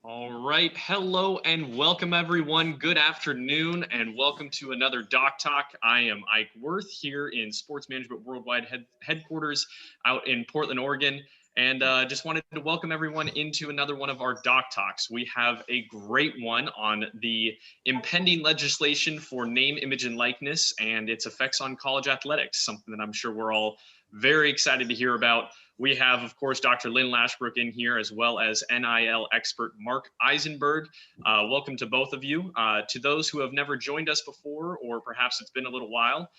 All right. Hello and welcome, everyone. Good afternoon and welcome to another Doc Talk. I am Ike Worth here in Sports Management Worldwide headquarters out in Portland, Oregon. And just wanted to welcome everyone into another one of our Doc Talks. We have a great one on the impending legislation for name, image, and likeness and its effects on college athletics, something that I'm sure we're all very excited to hear about. We have, of course, Dr. Lynn Lashbrook in here, as well as NIL expert Marc Isenberg. Welcome to both of you. To those who have never joined us before, or perhaps it's been a little while,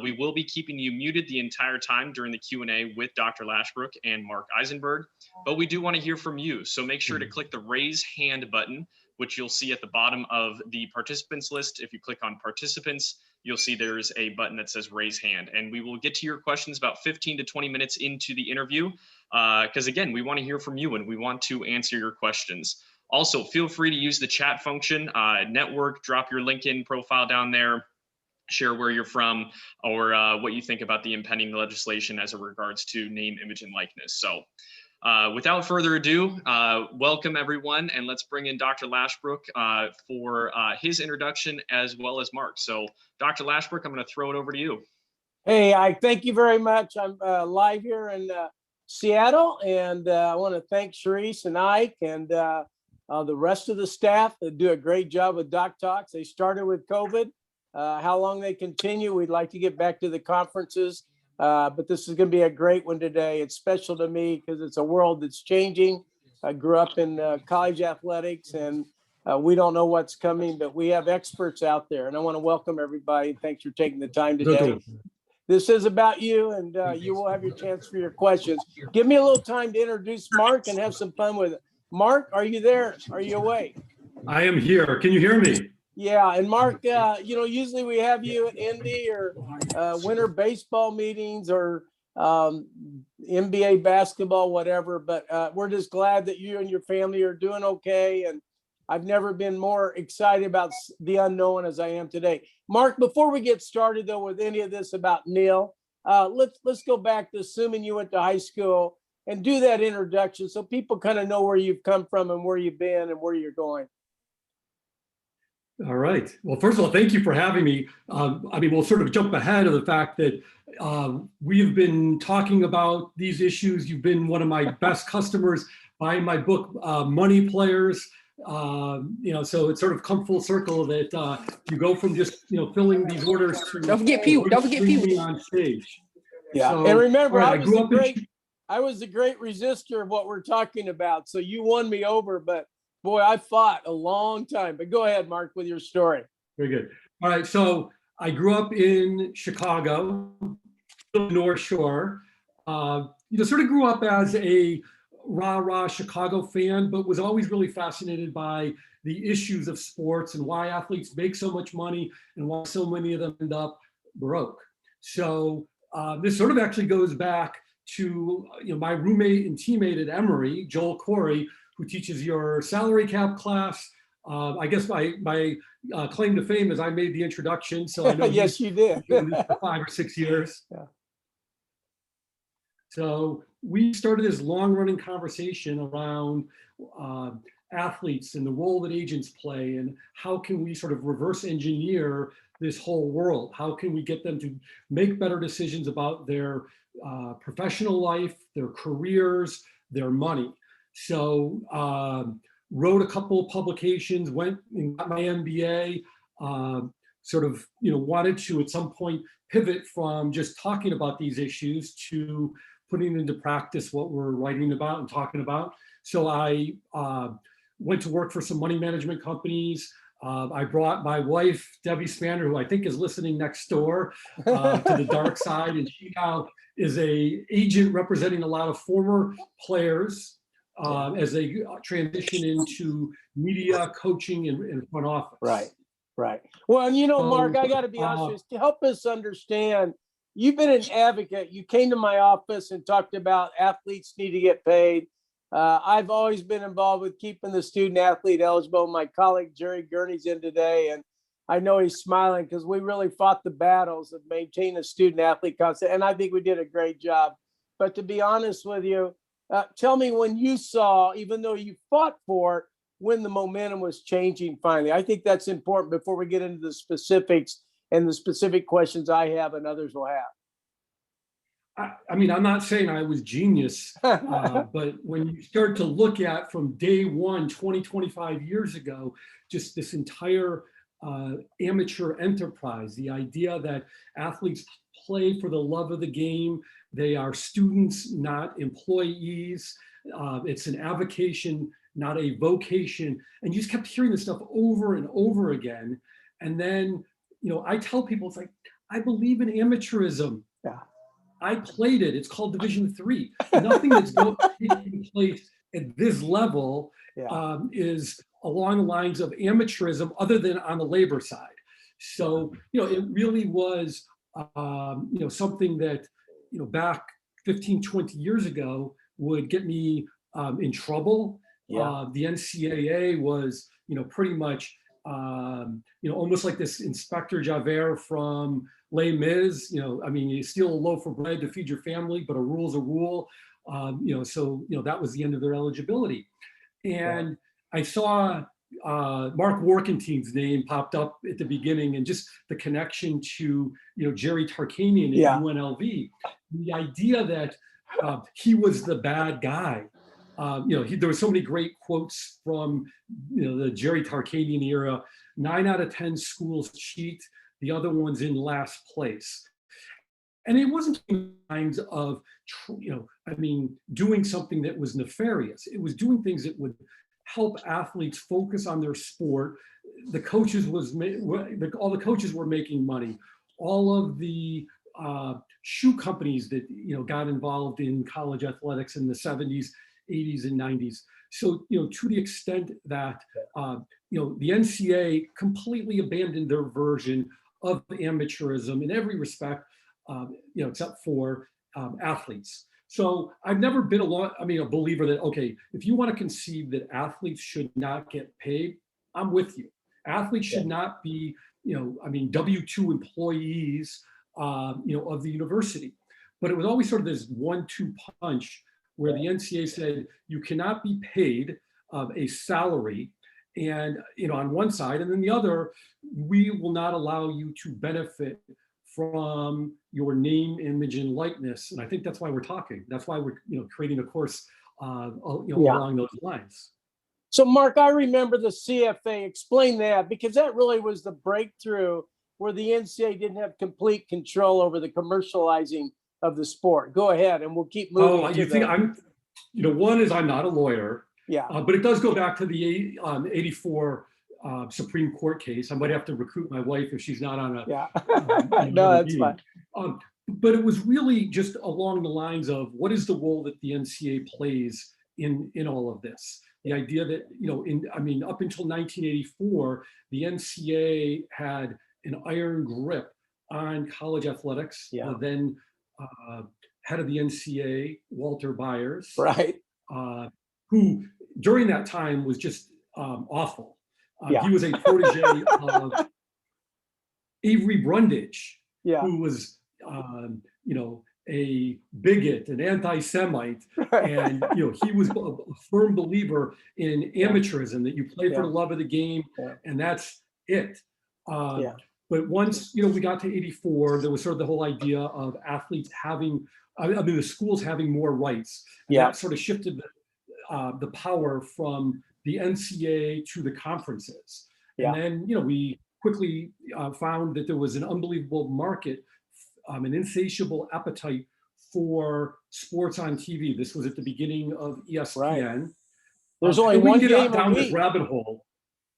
we will be keeping you muted the entire time during the Q&A with Dr. Lashbrook and Marc Isenberg, but we do want to hear from you. So make sure to click the raise hand button, which you'll see at the bottom of the participants list. If you click on participants, you'll see there's a button that says raise hand, and we will get to your questions about 15 to 20 minutes into the interview. Because again, we want to hear from you and we want to answer your questions. Also, feel free to use the chat function, network, drop your LinkedIn profile down there, share where you're from, or what you think about the impending legislation as it regards to name, image, and likeness. So without further ado, welcome everyone, and let's bring in Dr. Lashbrook for his introduction as well as Marc. So Dr. Lashbrook, I'm going to throw it over to you. Hey, thank you very much. I'm live here in Seattle, and I want to thank Sharice and Ike and the rest of the staff that do a great job with Doc Talks. They started with COVID. How long they continue, we'd like to get back to the conferences. But this is going to be a great one today. It's special to me because it's a world that's changing. I grew up in college athletics, and we don't know what's coming, but we have experts out there. And I want to welcome everybody. Thanks for taking the time today. This is about you, and you will have your chance for your questions. Give me a little time to introduce Marc and have some fun with it. Marc, are you there? Are you awake? I am here. Can you hear me? Yeah, and Marc, usually we have you at Indy or winter baseball meetings or NBA basketball, whatever. But we're just glad that you and your family are doing okay. And I've never been more excited about the unknown as I am today. Marc, before we get started, though, with any of this about Neil, let's go back to assuming you went to high school and do that introduction so people kind of know where you've come from and where you've been and where you're going. All right. Well, first of all, thank you for having me. We'll sort of jump ahead of the fact that we've been talking about these issues. You've been one of my best customers buying my book, Money Players. So it's sort of come full circle that you go from just, filling these orders to don't forget Pew on stage. Yeah. So, and remember, right, I was a great resistor of what we're talking about. So you won me over, but boy, I fought a long time. But go ahead, Marc, with your story. Very good. All right. So I grew up in Chicago, North Shore. Sort of grew up as a rah-rah Chicago fan, but was always really fascinated by the issues of sports and why athletes make so much money and why so many of them end up broke. So this sort of actually goes back to my roommate and teammate at Emory, Joel Corey, who teaches your salary cap class. I guess my claim to fame is I made the introduction, so I know yes, you did. For 5 or 6 years. Yeah. So we started this long-running conversation around athletes and the role that agents play, and how can we sort of reverse engineer this whole world? How can we get them to make better decisions about their professional life, their careers, their money? So wrote a couple of publications, went and got my MBA, wanted to at some point pivot from just talking about these issues to putting into practice what we're writing about and talking about. So I went to work for some money management companies. I brought my wife, Debbie Spanner, who I think is listening next door, to the dark side. And she now is an agent representing a lot of former players as they transition into media, coaching, and front office. Right. Well, and Marc, I got to be honest with you, to help us understand, you've been an advocate. You came to my office and talked about athletes need to get paid. I've always been involved with keeping the student athlete eligible. My colleague Jerry Gurney's in today, and I know he's smiling because we really fought the battles of maintaining a student athlete concept, and I think we did a great job. But to be honest with you, tell me when you saw, even though you fought for it, when the momentum was changing finally? I think that's important before we get into the specifics and the specific questions I have and others will have. I mean, I'm not saying I was genius, but when you start to look at from day one, 20, 25 years ago, just this entire amateur enterprise, the idea that athletes play for the love of the game, they are students, not employees, it's an avocation, not a vocation, and you just kept hearing this stuff over and over again. And then, you know, I tell people, it's like, I believe in amateurism. Yeah. I played it. It's called Division III. Nothing that's taking place at this level is along the lines of amateurism, other than on the labor side. So, you know, it really was, you know, something that, you know, back 15, 20 years ago would get me in trouble. The NCAA was, you know, pretty much, you know, almost like this Inspector Javert from Les Mis. You know, I mean, you steal a loaf of bread to feed your family, but a rule's a rule. You know, so, you know, that was the end of their eligibility. And I saw Mark Warkentine's name popped up at the beginning, and just the connection to, you know, Jerry Tarkanian at UNLV. The idea that he was the bad guy. You know, there were so many great quotes from, you know, the Jerry Tarkanian era. 9 out of 10 schools cheat, the other one's in last place. And it wasn't kinds of, you know, I mean, doing something that was nefarious. It was doing things that would help athletes focus on their sport. The coaches all the coaches were making money. All of the shoe companies that, you know, got involved in college athletics in the 70s, 80s, and 90s. So, you know, to the extent that, you know, the NCAA completely abandoned their version of amateurism in every respect, you know, except for athletes. So I've never been a believer that, okay, if you want to concede that athletes should not get paid, I'm with you. Athletes should not be, you know, I mean, W-2 employees, you know, of the university. But it was always sort of this 1-2 punch where the NCAA said you cannot be paid a salary, and, you know, on one side, and then the other, we will not allow you to benefit from your name, image, and likeness. And I think that's why we're talking. That's why we're, you know, creating a course, you know, along those lines. So, Mark, I remember the CFA. Explain that, because that really was the breakthrough where the NCAA didn't have complete control over the commercializing of the sport. Go ahead, and we'll keep moving. Oh, you think I'm, you know, one is I'm not a lawyer. But it does go back to the 84 Supreme Court case. I might have to recruit my wife if she's not on a. No, that's fine. But it was really just along the lines of what is the role that the NCAA plays in all of this. The idea that, you know, up until 1984, the NCAA had an iron grip on college athletics. Then head of the NCAA, Walter Byers, who during that time was just awful. He was a protege of Avery Brundage, who was, you know, a bigot, an anti-Semite, and, you know, he was a firm believer in amateurism, that you play for the love of the game, and that's it. But once, you know, we got to 84, there was sort of the whole idea of athletes having, I mean, the schools having more rights. That sort of shifted the power from the NCAA to the conferences. And then, you know, we quickly found that there was an unbelievable market, an insatiable appetite for sports on TV. This was at the beginning of ESPN. There's only one game down this rabbit hole.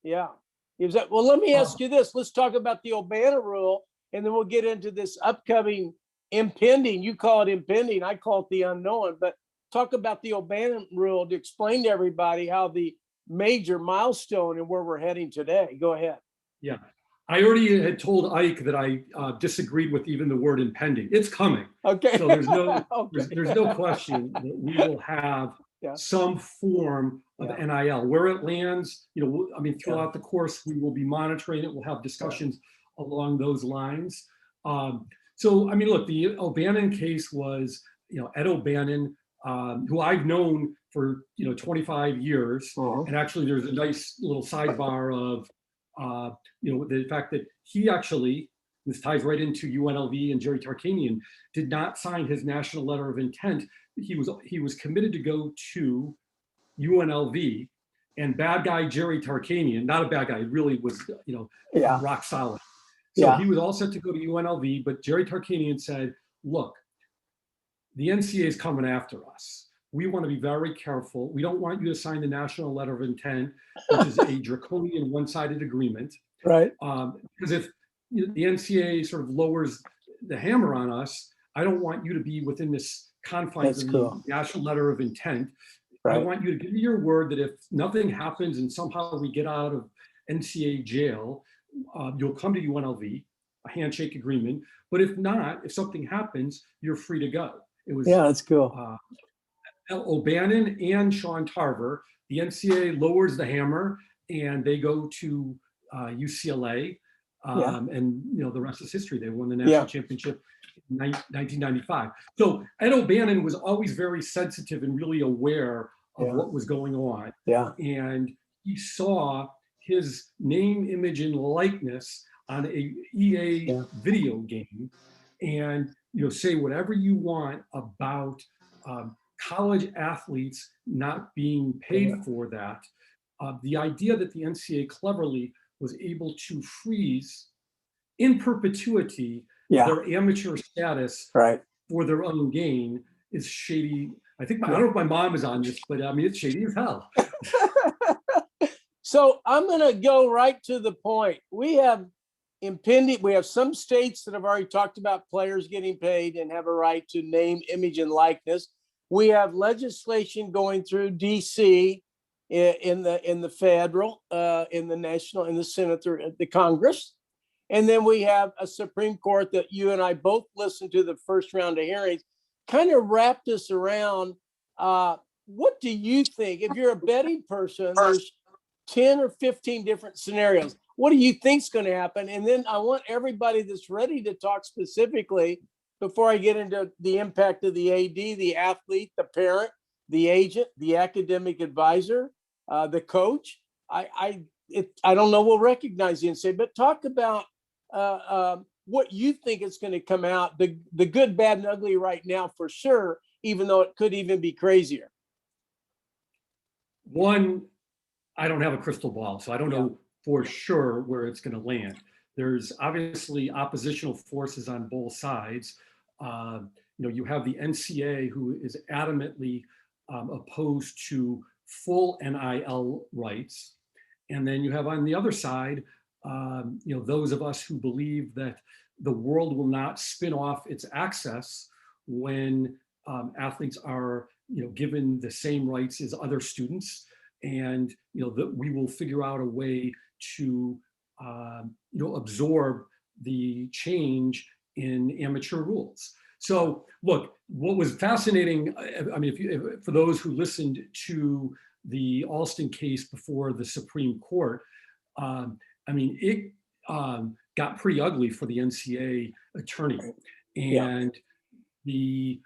Well, let me ask you this. Let's talk about the Urbana rule, and then we'll get into this upcoming impending. You call it impending, I call it the unknown. But talk about the Urbana rule to explain to everybody how the major milestone and where we're heading today. Go ahead. I already had told Ike that I disagreed with even the word impending. It's coming. Okay. So there's no there's no question that we will have some form of NIL. Where it lands, you know, I mean, throughout the course, we will be monitoring it. We'll have discussions along those lines. So, I mean, look, the O'Bannon case was, you know, Ed O'Bannon who I've known for 25 years. Uh-huh. And actually, there's a nice little sidebar of the fact that he actually, this ties right into UNLV and Jerry Tarkanian, did not sign his national letter of intent. He was committed to go to UNLV, and bad guy Jerry Tarkanian, not a bad guy, really was rock solid. So he was all set to go to UNLV, but Jerry Tarkanian said, look, the NCAA is coming after us. We want to be very careful. We don't want you to sign the national letter of intent, which is a draconian one-sided agreement. Right. Because if the NCAA sort of lowers the hammer on us, I don't want you to be within this confines of the national letter of intent. Right. I want you to give me your word that if nothing happens and somehow we get out of NCAA jail, you'll come to UNLV, a handshake agreement. But if not, if something happens, you're free to go. It was that's cool. O'Bannon and Sean Tarver. The NCAA lowers the hammer and they go to UCLA. And the rest is history. They won the national championship in 1995. So Ed O'Bannon was always very sensitive and really aware of what was going on. Yeah. And he saw his name, image, and likeness on a EA video game, and say whatever you want about college athletes not being paid for that. The idea that the NCAA cleverly was able to freeze in perpetuity their amateur status for their own gain is shady. I don't know if my mom is on this, but I mean, it's shady as hell. So I'm going to go right to the point. We have some states that have already talked about players getting paid and have a right to name, image, and likeness. We have legislation going through DC in the federal, in the national, in the Senate, or the Congress. And then we have a Supreme Court that you and I both listened to the first round of hearings, kind of wrapped us around. What do you think? If you're a betting person, there's 10 or 15 different scenarios. What do you think is going to happen? And then I want everybody that's ready to talk specifically, before I get into the impact of the AD, the athlete, the parent, the agent, the academic advisor, the coach. I don't know, we'll recognize the NCAA, but talk about what you think is going to come out, the good, bad, and ugly right now for sure, even though it could even be crazier. One, I don't have a crystal ball, so I don't know for sure where it's going to land. There's obviously oppositional forces on both sides. You have the NCAA, who is adamantly opposed to full NIL rights. And then you have on the other side, those of us who believe that the world will not spin off its access when athletes are, given the same rights as other students, and that we will figure out a way to absorb the change in amateur rules. So look, what was fascinating, I mean, for those who listened to the Alston case before the Supreme Court, it got pretty ugly for the NCAA attorney. And the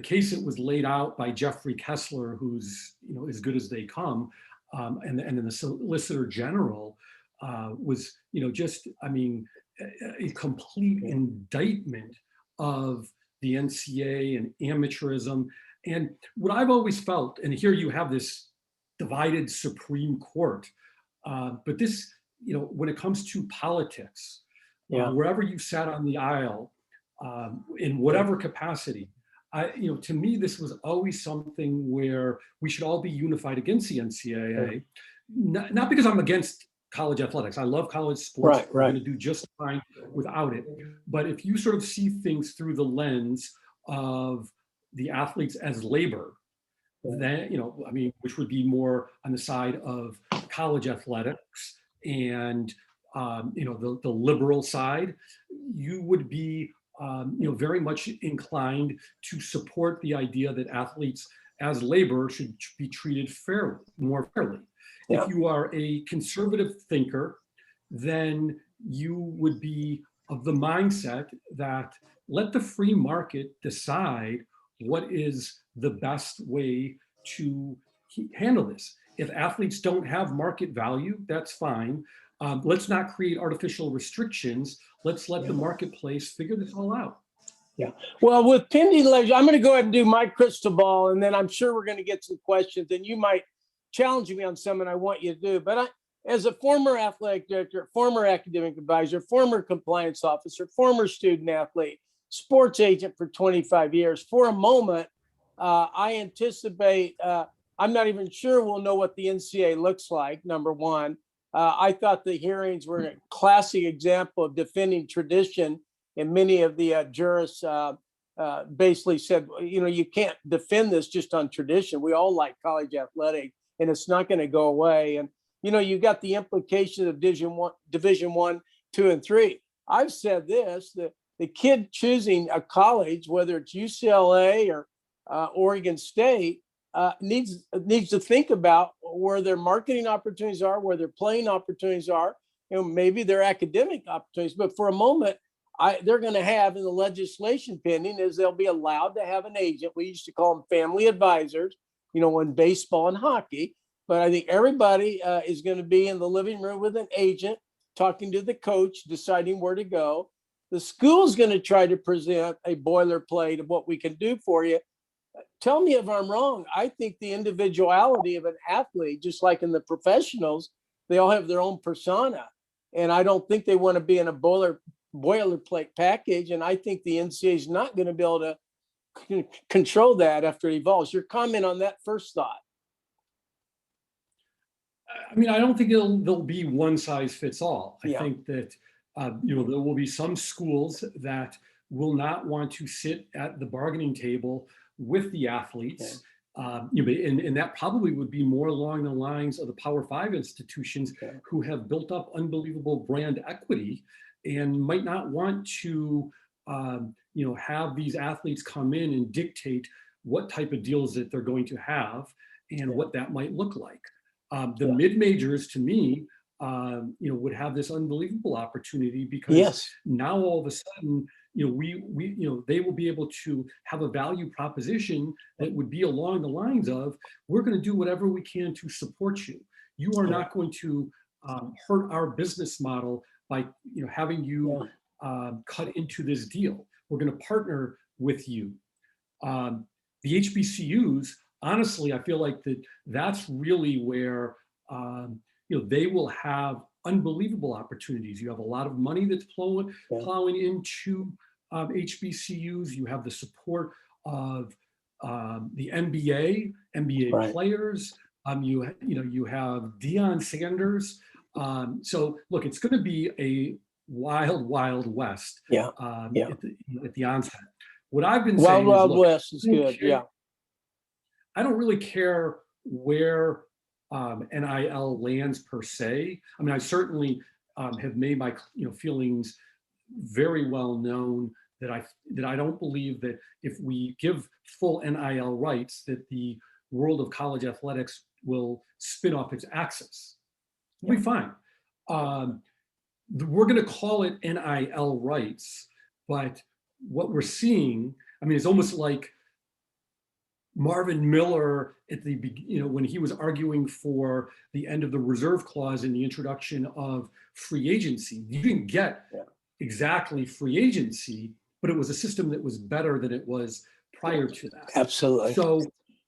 case that was laid out by Jeffrey Kessler, who's as good as they come, and then the Solicitor General was a complete indictment of the NCAA and amateurism. And what I've always felt, and here you have this divided Supreme Court, but this, when it comes to politics, wherever you sat on the aisle, in whatever capacity, to me, this was always something where we should all be unified against the NCAA, not because I'm against college athletics. I love college sports. We're going to do just fine without it. But if you sort of see things through the lens of the athletes as labor, then, which would be more on the side of college athletics and, the liberal side, you would be, very much inclined to support the idea that athletes as labor should be treated more fairly. If you are a conservative thinker, then you would be of the mindset that let the free market decide what is the best way to handle this. If athletes don't have market value, that's fine. Let's not create artificial restrictions. Let's let the marketplace figure this all out. Yeah. Well, with pending legislation, I'm going to go ahead and do my crystal ball, and then I'm sure we're going to get some questions, and you might challenge me on some, and I want you to do. But as a former athletic director, former academic advisor, former compliance officer, former student athlete, sports agent for 25 years, for a moment, I anticipate, I'm not even sure we'll know what the NCAA looks like, number one. I thought the hearings were a classic example of defending tradition, and many of the jurists basically said, you can't defend this just on tradition. We all like college athletics, and it's not going to go away. And you got the implications of Division I, II, and III. I've said this: that the kid choosing a college, whether it's UCLA or Oregon State, needs to think about where their marketing opportunities are, where their playing opportunities are, maybe their academic opportunities. But for a moment, they're going to have, in the legislation pending, is they'll be allowed to have an agent. We used to call them family advisors, in baseball and hockey. But I think everybody is going to be in the living room with an agent, talking to the coach, deciding where to go. The school's going to try to present a boilerplate of what we can do for you. Tell me if I'm wrong. I think the individuality of an athlete, just like in the professionals, they all have their own persona. And I don't think they want to be in a boilerplate package. And I think the NCAA is not going to be able to control that after it evolves. Your comment on that first thought? I mean, I don't think there'll be one size fits all. I think that, there will be some schools that will not want to sit at the bargaining table with the athletes. And that probably would be more along the lines of the Power 5 institutions who have built up unbelievable brand equity and might not want to, have these athletes come in and dictate what type of deals that they're going to have and what that might look like. The mid-majors, to me, would have this unbelievable opportunity because now all of a sudden, they will be able to have a value proposition that would be along the lines of, we're going to do whatever we can to support you. You are not going to hurt our business model by having you cut into this deal. We're going to partner with you. The HBCUs, honestly, I feel like that's really where they will have unbelievable opportunities. You have a lot of money that's plowing into HBCUs. You have the support of the NBA players. You have Deion Sanders. So look, it's going to be a wild, wild west at the onset. What I've been saying is, Wild West is good. I don't really care where NIL lands per se. I mean, I certainly have made my feelings very well known that I don't believe that if we give full NIL rights, that the world of college athletics will spin off its axis. We'll be fine. We're going to call it NIL rights, but what we're seeing, I mean, it's almost like Marvin Miller at the when he was arguing for the end of the reserve clause in the introduction of free agency. You didn't get exactly free agency, but it was a system that was better than it was prior to that. Absolutely. So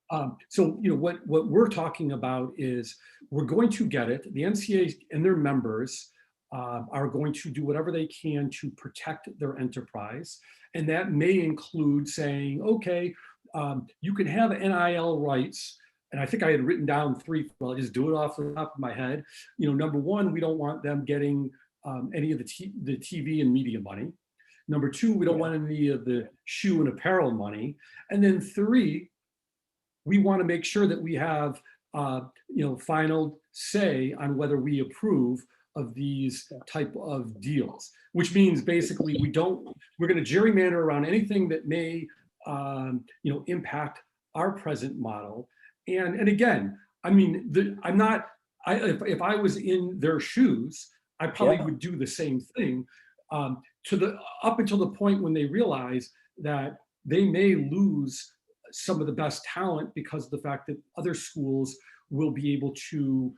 what we're talking about is we're going to get it. The NCAA and their members are going to do whatever they can to protect their enterprise, and that may include saying, okay, you can have NIL rights. And I think I had written down 3, I'll just do it off the top of my head. Number 1, we don't want them getting any of the TV and media money. Number 2, we don't want any of the shoe and apparel money. And then 3, we want to make sure that we have, final say on whether we approve of these type of deals, which means basically we're going to gerrymander around anything that may impact our present model. And again, I mean, if I was in their shoes, I probably would do the same thing up until the point when they realize that they may lose some of the best talent because of the fact that other schools will be able to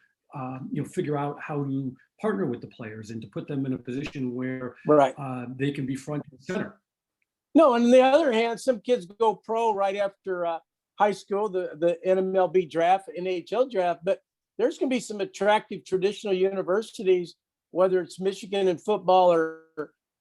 figure out how to partner with the players and to put them in a position where Right. they can be front and center. No, and on the other hand, some kids go pro right after high school, the NMLB draft, NHL draft, but there's going to be some attractive traditional universities, whether it's Michigan in football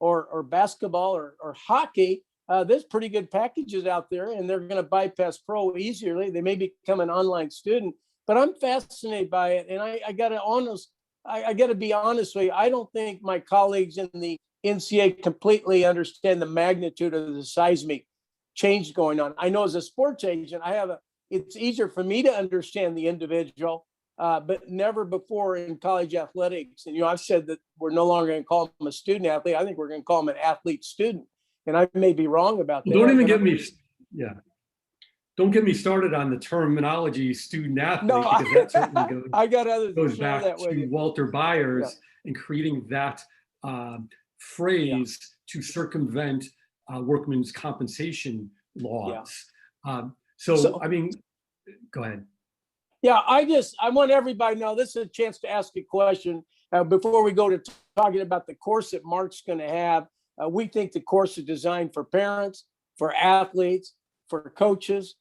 or basketball or hockey. There's pretty good packages out there, and they're going to bypass pro easily. They may become an online student, but I'm fascinated by it. And I got to be honest with you. I don't think my colleagues in the NCAA completely understand the magnitude of the seismic change going on. I know as a sports agent, it's easier for me to understand the individual, but never before in college athletics. And, I've said that we're no longer going to call him a student athlete. I think we're going to call him an athlete student. And I may be wrong about that. Don't even get me, don't get me started on the terminology student athlete, because that certainly goes back to Walter Byers and creating that phrase to circumvent workmen's compensation laws. So, I mean, go ahead. Yeah, I want everybody to know this is a chance to ask a question before we go to talking about the course that Marc's going to have. We think the course is designed for parents, for athletes, for coaches,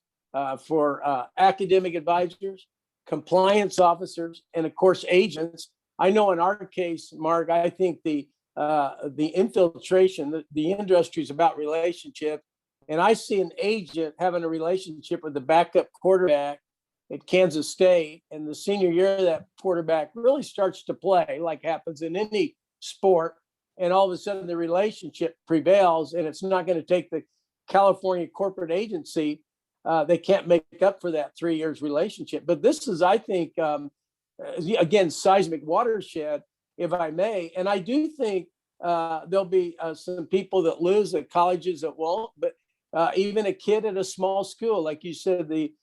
for academic advisors, compliance officers, and of course, agents. I know in our case, Marc, I think the infiltration, the industry is about relationship. And I see an agent having a relationship with the backup quarterback at Kansas State, and the senior year that quarterback really starts to play, like happens in any sport, and all of a sudden the relationship prevails, and it's not going to take the California corporate agency. They can't make up for that 3 years relationship. But this is, I think, again, seismic watershed, if I may. And I do think there'll be some people that lose at colleges that won't, but even a kid at a small school, like you said, the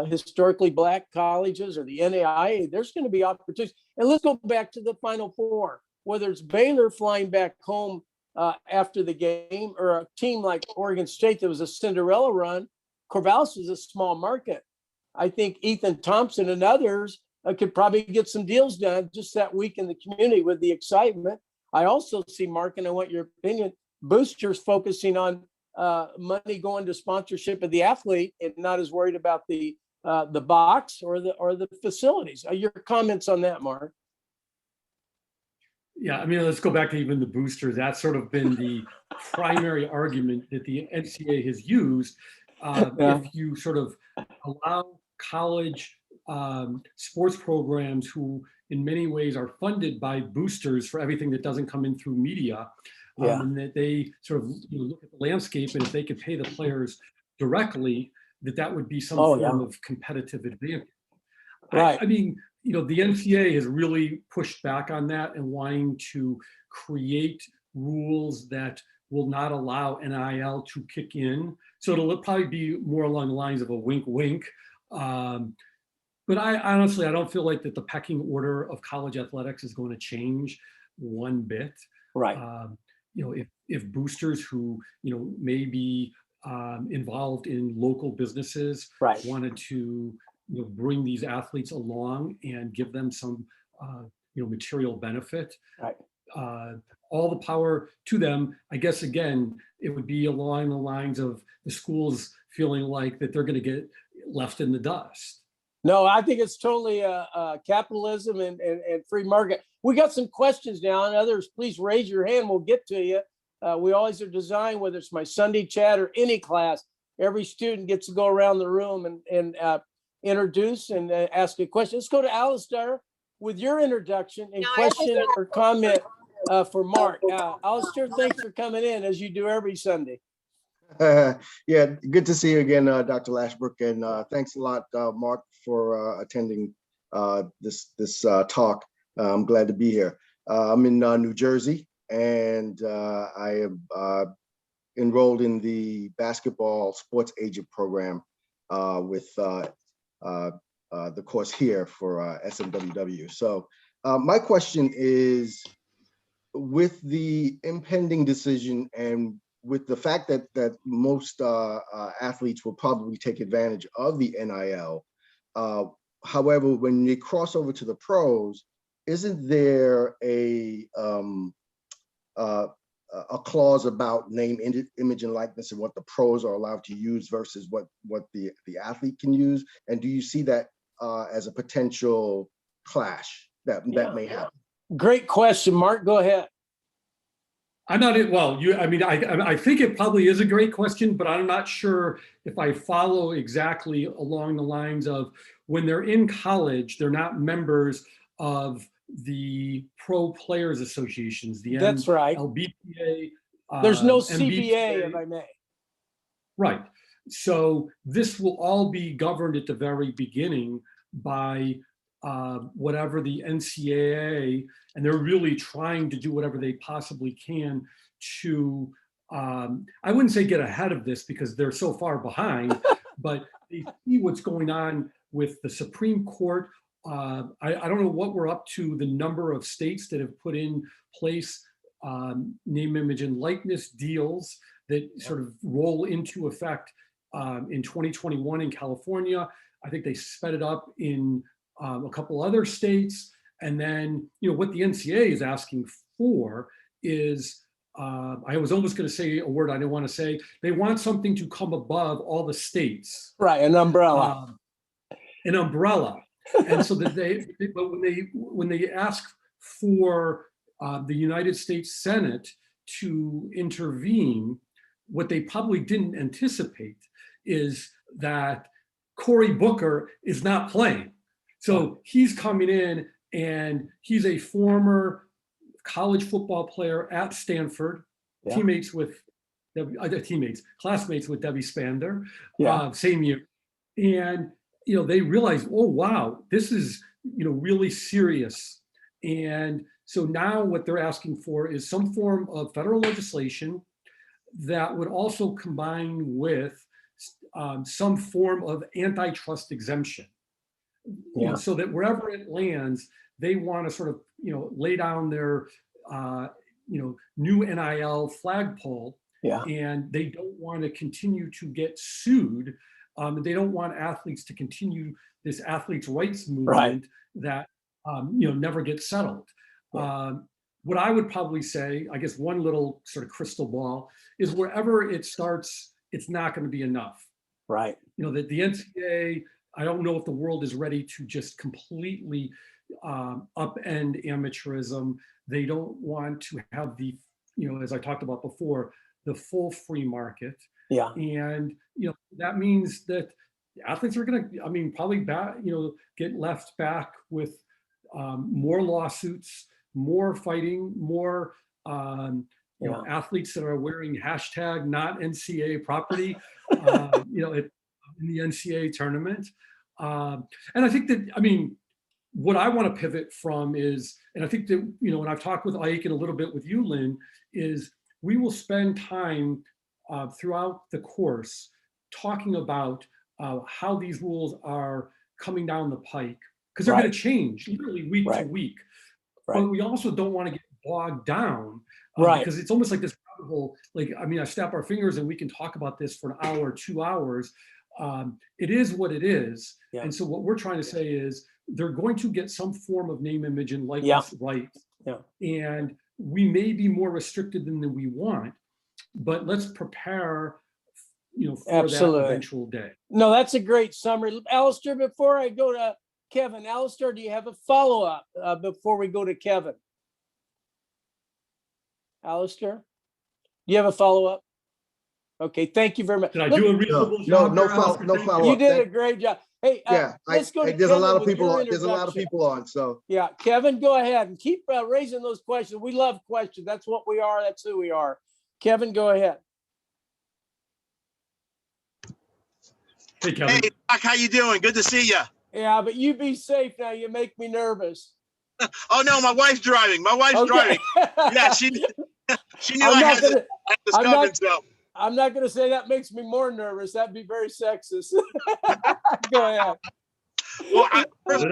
historically Black colleges or the NAIA, there's going to be opportunities. And let's go back to the Final Four, whether it's Baylor flying back home after the game, or a team like Oregon State that was a Cinderella run. Corvallis is a small market. I think Ethan Thompson and others could probably get some deals done just that week in the community with the excitement. I also see, Marc, and I want your opinion, boosters focusing on money going to sponsorship of the athlete and not as worried about the box or the facilities. Your comments on that, Marc? Yeah, I mean, let's go back to even the boosters. That's sort of been the primary argument that the NCAA has used. If you sort of allow college sports programs who in many ways are funded by boosters for everything that doesn't come in through media, and that they sort of look at the landscape, and if they could pay the players directly, that would be some form of competitive advantage. Right. I mean, the NCAA has really pushed back on that and wanting to create rules that will not allow NIL to kick in. So it'll probably be more along the lines of a wink, wink. But I honestly don't feel like that the pecking order of college athletics is going to change one bit. Right. If boosters who, may be involved in local businesses wanted to, bring these athletes along and give them some, material benefit, all the power to them. I guess, again, it would be along the lines of the schools feeling like that they're going to get left in the dust. No, I think it's totally capitalism and free market. We got some questions now, and others, please raise your hand. We'll get to you. We always are designed, whether it's my Sunday chat or any class, every student gets to go around the room and introduce and ask a question. Let's go to Alistair with your introduction and question or comment for Marc. Alistair, thanks for coming in as you do every Sunday. Yeah, good to see you again, Dr. Lashbrook, and thanks a lot, Marc, for attending this talk. I'm glad to be here. I'm in New Jersey, and I am enrolled in the basketball sports agent program with the course here for SMWW. So my question is, with the impending decision and with the fact that most athletes will probably take advantage of the NIL, however, when they cross over to the pros, isn't there a clause about name, image, and likeness and what the pros are allowed to use versus what the athlete can use? And do you see that as a potential clash that may happen? Great question, Mark. Go ahead. I'm not, well, I think it probably is a great question, but I'm not sure if I follow exactly along the lines of when they're in college, they're not members of the pro players associations, the That's right. LBPA. There's no MBPA. CBA, if I may. Right. So this will all be governed at the very beginning by whatever the NCAA, and they're really trying to do whatever they possibly can to, I wouldn't say get ahead of this because they're so far behind, but they see what's going on with the Supreme Court. I don't know what we're up to, the number of states that have put in place name, image, and likeness deals that sort of roll into effect in 2021 in California. I think they sped it up in a couple other states. And then, what the NCAA is asking for is, I was almost going to say a word I didn't want to say. They want something to come above all the states. Right, an umbrella. An umbrella. And so that but when they ask for the United States Senate to intervene, what they probably didn't anticipate is that Cory Booker is not playing. So he's coming in and he's a former college football player at Stanford, classmates with Debbie Spander, same year. And, they realized, oh, wow, this is, really serious. And so now what they're asking for is some form of federal legislation that would also combine with some form of antitrust exemption. So that wherever it lands, they want to sort of, lay down their, new NIL flagpole. And they don't want to continue to get sued. They don't want athletes to continue this athletes' rights movement that, never gets settled. What I would probably say, I guess one little sort of crystal ball is wherever it starts, it's not going to be enough. Right. That the NCAA, I don't know if the world is ready to just completely upend amateurism. They don't want to have the, as I talked about before, the full free market. And, that means that athletes are going to, probably get left back with more lawsuits, more fighting, more, athletes that are wearing hashtag not NCAA property, in the NCAA tournament. And I think that, what I want to pivot from is, and I think that, when I've talked with Ike and a little bit with you, Lynn, is we will spend time throughout the course talking about how these rules are coming down the pike, because they're going to change literally week to week. But we also don't want to get bogged down because it's almost like this whole, I snap our fingers and we can talk about this for an hour, 2 hours. It is what it is. And so what we're trying to say is they're going to get some form of name, image, and likeness rights. And we may be more restricted than we want, but let's prepare, for that eventual day. No, that's a great summary. Alistair, before I go to Kevin, Alistair, do you have a follow-up before we go to Kevin? Alistair, do you have a follow-up? Okay, thank you very much. Did I do a reasonable job? No follow-up. You did a great job. Hey, let's go to there's Kevin a lot of people on. with your There's a lot of people on. So Kevin, go ahead and keep raising those questions. We love questions. That's what we are. That's who we are. Kevin, go ahead. Hey, Kevin. Hey, Doc, how you doing? Good to see you. Yeah, but you be safe now. You make me nervous. Oh no, my wife's driving. Driving. Yeah, she knew I had this coming. So I'm not going to say that makes me more nervous. That'd be very sexist. Go ahead. Well, first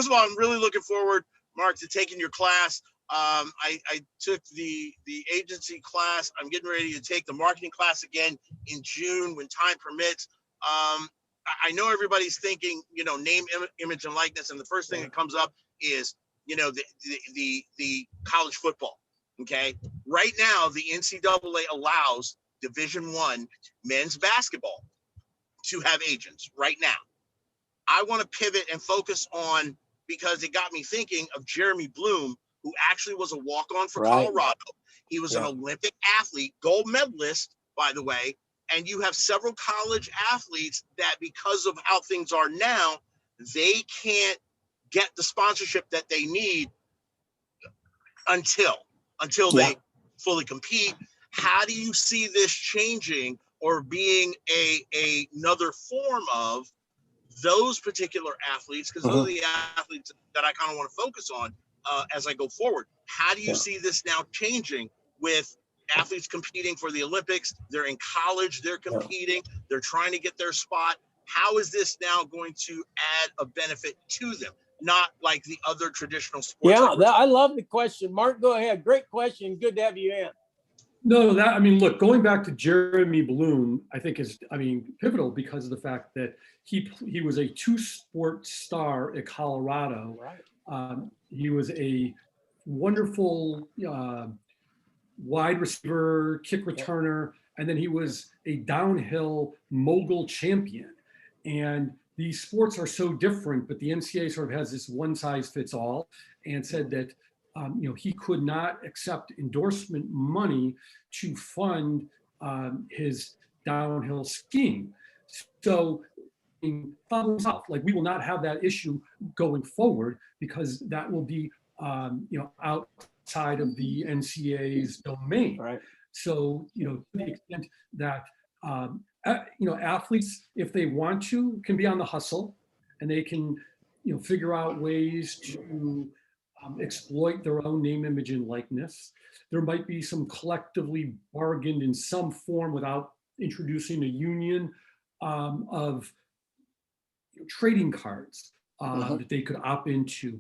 of all, I'm really looking forward, Mark, to taking your class. I took the agency class. I'm getting ready to take the marketing class again in June when time permits. I know everybody's thinking, name, image, and likeness, and the first thing that comes up is, the college football. Okay, right now the NCAA allows Division I men's basketball to have agents right now. I want to pivot and focus on, because it got me thinking of Jeremy Bloom, who actually was a walk-on for Colorado. He was an Olympic athlete, gold medalist, by the way. And you have several college athletes that, because of how things are now, they can't get the sponsorship that they need until they fully compete. How do you see this changing or being another form of those particular athletes? Because those are the athletes that I kind of want to focus on as I go forward. How do you see this now changing with athletes competing for the Olympics? They're in college, they're competing, they're trying to get their spot. How is this now going to add a benefit to them? Not like the other traditional sports. I love the question. Mark, go ahead. Great question. Good to have you in. No, look, going back to Jeremy Bloom, I think is, pivotal because of the fact that he was a two-sport star at Colorado. Right. He was a wonderful wide receiver, kick returner, and then he was a downhill mogul champion. And these sports are so different, but the NCAA sort of has this one size fits all, and said that he could not accept endorsement money to fund his downhill skiing. So, like, we will not have that issue going forward, because that will be outside of the NCAA's domain. Right. So, to the extent that athletes, if they want to, can be on the hustle, and they can figure out ways to exploit their own name, image, and likeness. There might be some collectively bargained in some form without introducing a union of trading cards that they could opt into.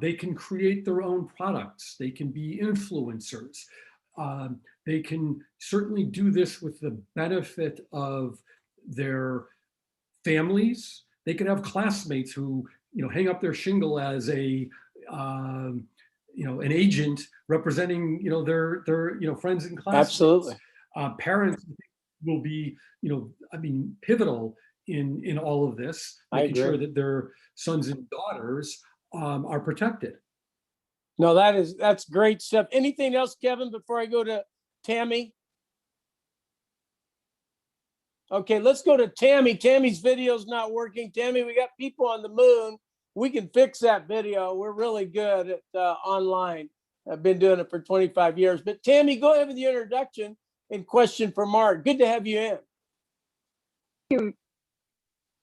They can create their own products. They can be influencers. They can certainly do this with the benefit of their families. They could have classmates who hang up their shingle as an agent representing their friends and classmates. Absolutely. Parents will be pivotal in all of this, making sure that their sons and daughters are protected. No, that's great stuff. Anything else, Kevin, before I go to Tammy? Okay, let's go to Tammy. Tammy's video's not working. Tammy, we got people on the moon. We can fix that video. We're really good at online. I've been doing it for 25 years. But Tammy, go ahead with the introduction and question for Mark. Good to have you in.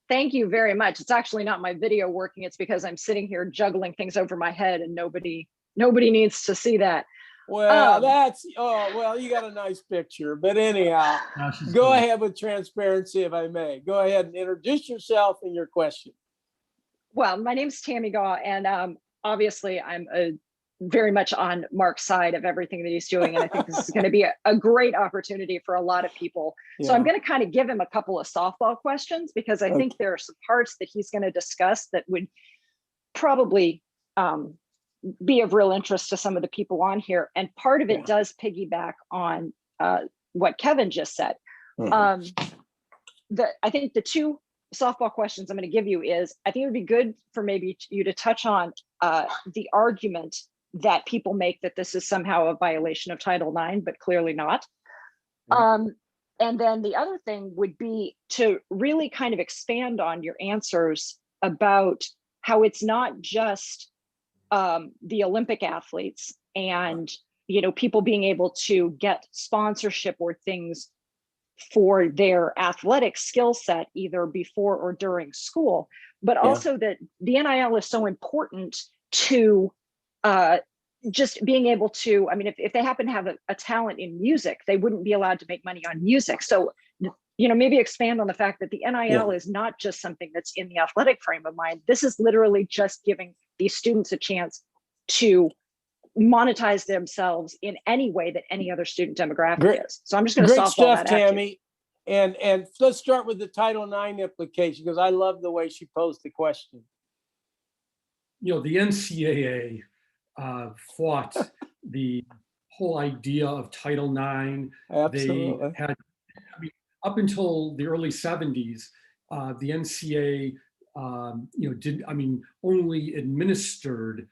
Thank you very much. It's actually not my video working. It's because I'm sitting here juggling things over my head, and nobody needs to see that. Well, you got a nice picture. But anyhow, go ahead with transparency, if I may. Go ahead and introduce yourself and your question. Well, my name's Tammy Gaw, and obviously I'm very much on Mark's side of everything that he's doing. And I think this is going to be a great opportunity for a lot of people. Yeah. So I'm going to kind of give him a couple of softball questions, because I think there are some parts that he's going to discuss that would probably be of real interest to some of the people on here. And part of it does piggyback on what Kevin just said. I think the two softball questions I'm going to give you is, I think it would be good for maybe you to touch on the argument that people make that this is somehow a violation of Title IX, but clearly not. And then the other thing would be to really kind of expand on your answers about how it's not just the Olympic athletes and people being able to get sponsorship or things for their athletic skill set, either before or during school, but also that the NIL is so important to just being able to, if they happen to have a talent in music, they wouldn't be allowed to make money on music. So, maybe expand on the fact that the NIL is not just something that's in the athletic frame of mind. This is literally just giving these students a chance to monetize themselves in any way that any other student demographic Great. is. So I'm just going to Great softball stuff, that out to you. Tammy. And let's start with the Title IX implication, because I love the way she posed the question. The NCAA fought the whole idea of Title IX. Absolutely. They had, up until the early 70s, the NCAA, only administered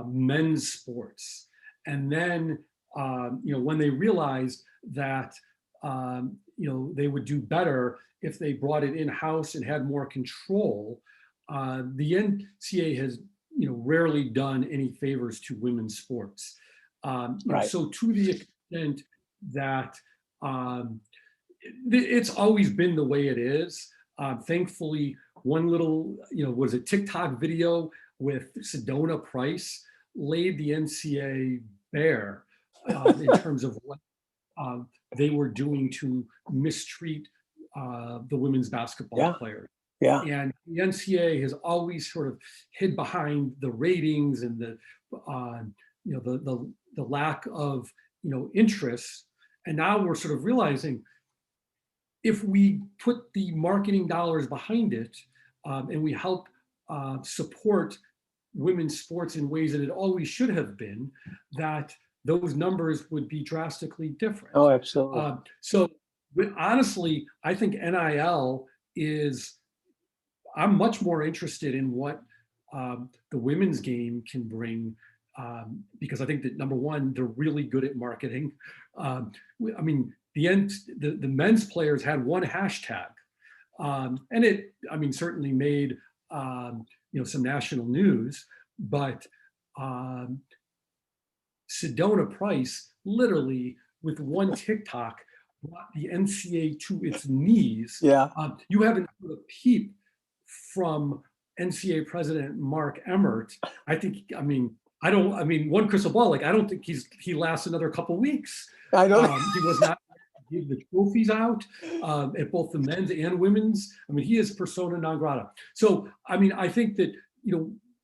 men's sports. And then, when they realized that, they would do better if they brought it in-house and had more control, the NCAA has, rarely done any favors to women's sports. Right. So to the extent that it's always been the way it is, thankfully, one little, was a TikTok video with Sedona Price laid the NCAA bare in terms of what they were doing to mistreat the women's basketball players. Yeah. And the NCAA has always sort of hid behind the ratings and the lack of interest. And now we're sort of realizing if we put the marketing dollars behind it and we help support women's sports in ways that it always should have been, that those numbers would be drastically different. Oh, absolutely. So honestly, I think NIL is, I'm much more interested in what the women's game can bring, because I think that, number one, they're really good at marketing. The men's players had one hashtag, and it, certainly made some national news, but Sedona Price literally with one TikTok brought the NCAA to its knees. Yeah. You haven't heard a peep from NCAA President Marc Emmert. I think, one crystal ball, I don't think he lasts another couple weeks. I don't. He was not give the trophies out at both the men's and women's. He is persona non grata. So, I think that,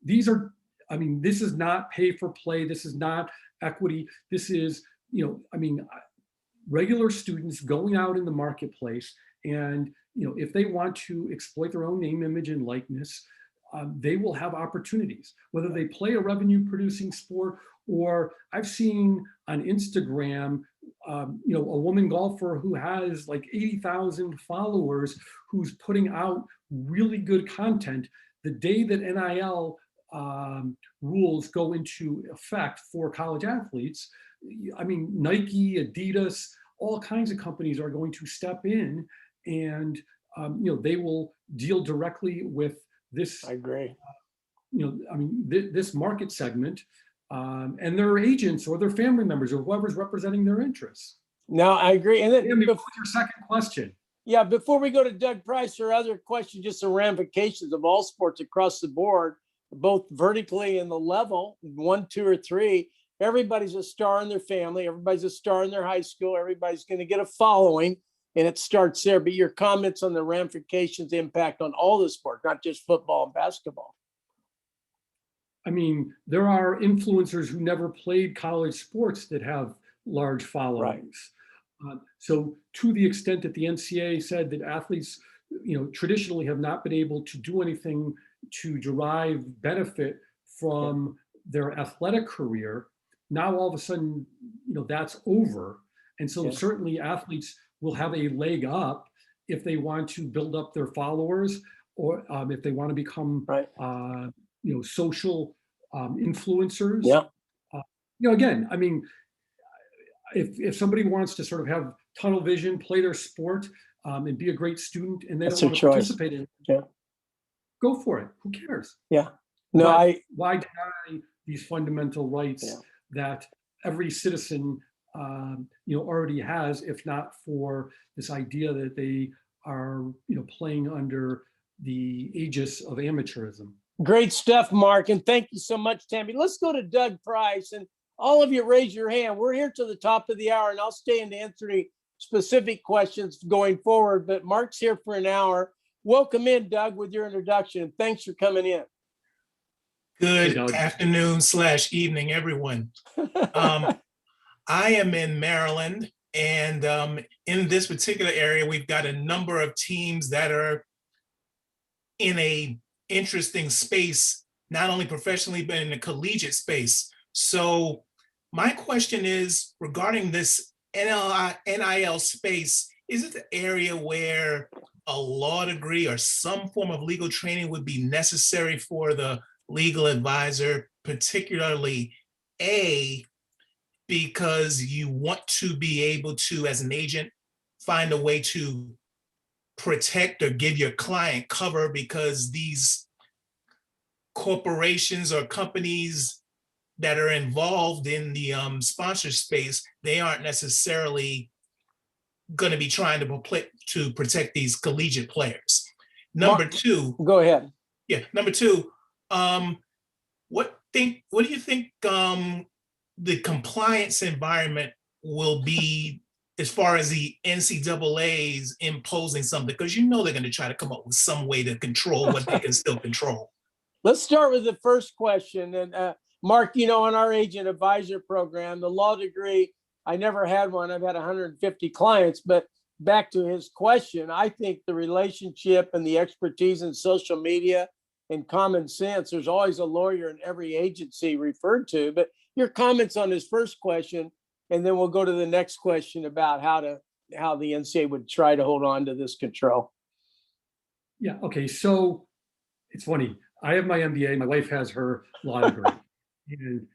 these are, this is not pay for play. This is not equity. This is, regular students going out in the marketplace, and, if they want to exploit their own name, image, and likeness, they will have opportunities, whether they play a revenue producing sport, or I've seen on Instagram, a woman golfer who has like 80,000 followers, who's putting out really good content. The day that NIL rules go into effect for college athletes, Nike, Adidas, all kinds of companies are going to step in, and they will deal directly with this. I agree. This market segment, and their agents or their family members or whoever's representing their interests. No, I agree. And then what's your second question? Yeah, before we go to Doug Price, or other questions, just the ramifications of all sports across the board, both vertically and the level, 1, 2, or 3. Everybody's a star in their family. Everybody's a star in their high school. Everybody's going to get a following, and it starts there. But your comments on the ramifications, impact on all the sports, not just football and basketball. There are influencers who never played college sports that have large followings. Right. So to the extent that the NCAA said that athletes, traditionally have not been able to do anything to derive benefit from their athletic career, now all of a sudden, that's over. And so certainly athletes will have a leg up if they want to build up their followers, or if they want to become, social influencers. Yeah. Again, if somebody wants to sort of have tunnel vision, play their sport, and be a great student, and they don't want to participate in it, go for it. Who cares? Yeah. No, why deny these fundamental rights that every citizen, already has, if not for this idea that they are, playing under the aegis of amateurism. Great stuff, Mark. And thank you so much, Tammy. Let's go to Doug Price, and all of you raise your hand. We're here to the top of the hour, and I'll stay in answering specific questions going forward, but Mark's here for an hour. Welcome in, Doug, with your introduction. Thanks for coming in. Good Doug. afternoon / evening, everyone. I am in Maryland, and in this particular area, we've got a number of teams that are in a interesting space, not only professionally, but in the collegiate space. So my question is regarding this NIL space, is it the area where a law degree or some form of legal training would be necessary for the legal advisor, particularly because you want to be able to, as an agent, find a way to protect or give your client cover because these corporations or companies that are involved in the sponsor space, they aren't necessarily going to be trying to protect these collegiate players. Number two, Go ahead. Yeah, number two, what do you think the compliance environment will be as far as the NCAA's imposing something? Because you know they're going to try to come up with some way to control what they can still control. Let's start with the first question. And Mark, in our agent advisor program, the law degree, I never had one. I've had 150 clients, but back to his question, I think the relationship and the expertise in social media and common sense, there's always a lawyer in every agency referred to, but your comments on his first question, and then we'll go to the next question about how the NCAA would try to hold on to this control. Yeah, okay, so it's funny. I have my MBA, my wife has her law degree. And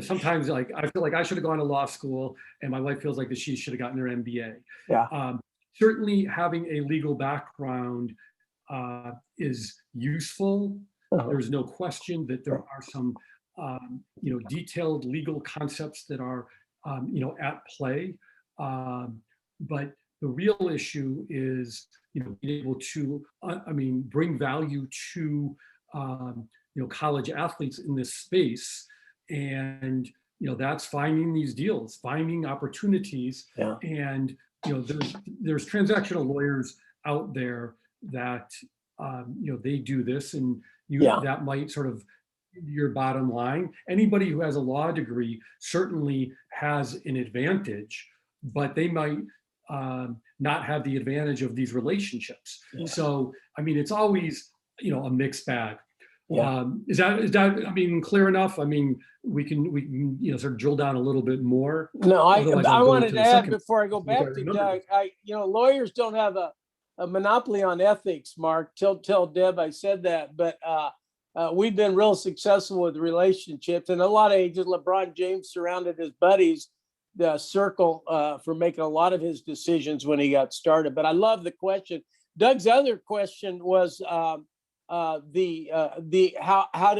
sometimes I feel like I should have gone to law school, and my wife feels like that she should have gotten her MBA. Yeah. Certainly having a legal background is useful. There's no question that there are some detailed legal concepts that are at play. But the real issue is being able to bring value to college athletes in this space, and that's finding these deals, finding opportunities. Yeah. And there's transactional lawyers out there that they do this, and that might sort of your bottom line. Anybody who has a law degree certainly has an advantage, but they might not have the advantage of these relationships. Yeah. So it's always a mixed bag. Yeah. Is that clear enough? We can sort of drill down a little bit more. No, I wanted to add before I go back to Doug, lawyers don't have a monopoly on ethics, Mark. Tell Deb I said that, but we've been real successful with relationships, and a lot of agents. LeBron James surrounded his buddies, the circle, for making a lot of his decisions when he got started. But I love the question. Doug's other question was how do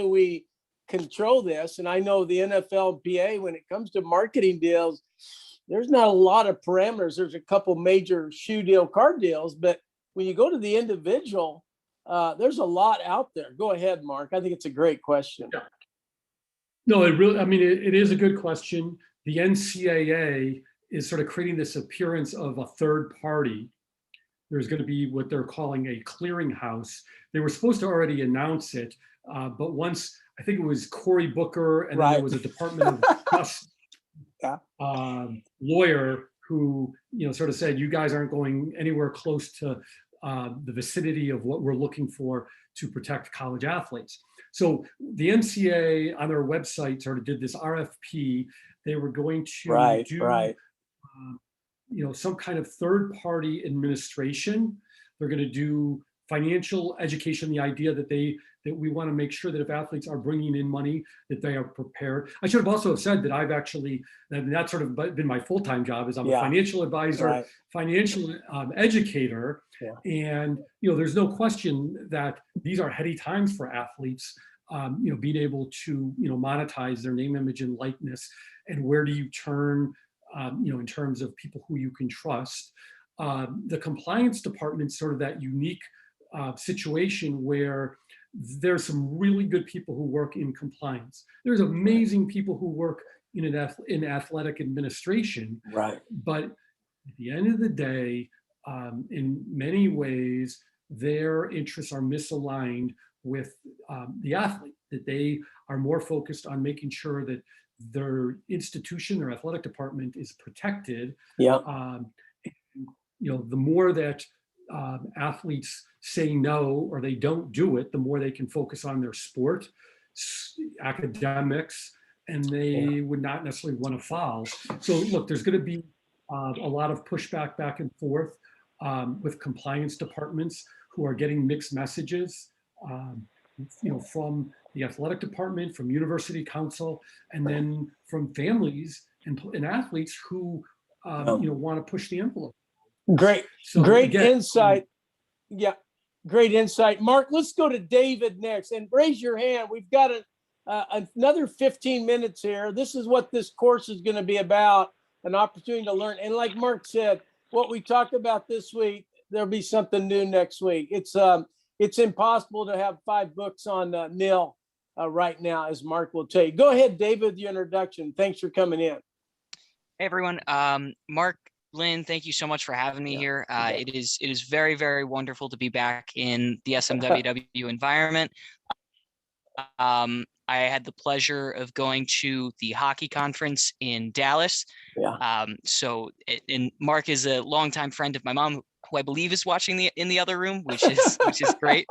we control this? And I know the NFLPA, when it comes to marketing deals, there's not a lot of parameters. There's a couple major shoe deal, car deals, but when you go to the individual, there's a lot out there. Go ahead, Mark. I think it's a great question. Yeah. No, it is a good question. The NCAA is sort of creating this appearance of a third party. There's going to be what they're calling a clearinghouse. They were supposed to already announce it, but once, I think it was Cory Booker, and then there was a Department of Justice lawyer who sort of said, you guys aren't going anywhere close to the vicinity of what we're looking for to protect college athletes. So the NCAA on their website sort of did this RFP. They were going to do some kind of third-party administration. They're going to do financial education, the idea that we want to make sure that if athletes are bringing in money, that they are prepared. I should have also said that that's sort of been my full-time job, is I'm a financial advisor, financial educator. Yeah. And, there's no question that these are heady times for athletes, being able to, monetize their name, image, and likeness. And where do you turn, in terms of people who you can trust? The compliance department's sort of that unique situation where there's some really good people who work in compliance. There's amazing people who work in athletic administration. Right. But at the end of the day, in many ways, their interests are misaligned with the athlete, that they are more focused on making sure that their institution, their athletic department is protected. Yeah. The more that athletes say no or they don't do it, the more they can focus on their sport, academics, and they would not necessarily want to foul. So look, there's going to be a lot of pushback back and forth with compliance departments who are getting mixed messages, from the athletic department, from university council, and then from families and athletes who, want to push the envelope. Great, So great again, insight. Yeah, great insight. Mark, let's go to David next, and raise your hand. We've got another 15 minutes here. This is what this course is going to be about, an opportunity to learn. And like Mark said, what we talked about this week, there'll be something new next week. It's impossible to have 5 books on nil right now, as Mark will tell you. Go ahead, David, the introduction. Thanks for coming in. Hey, everyone. Mark, Lynn, thank you so much for having me here. It is very, very wonderful to be back in the SMWW environment. I had the pleasure of going to the hockey conference in Dallas. And Mark is a longtime friend of my mom, who I believe is watching in the other room, which is great.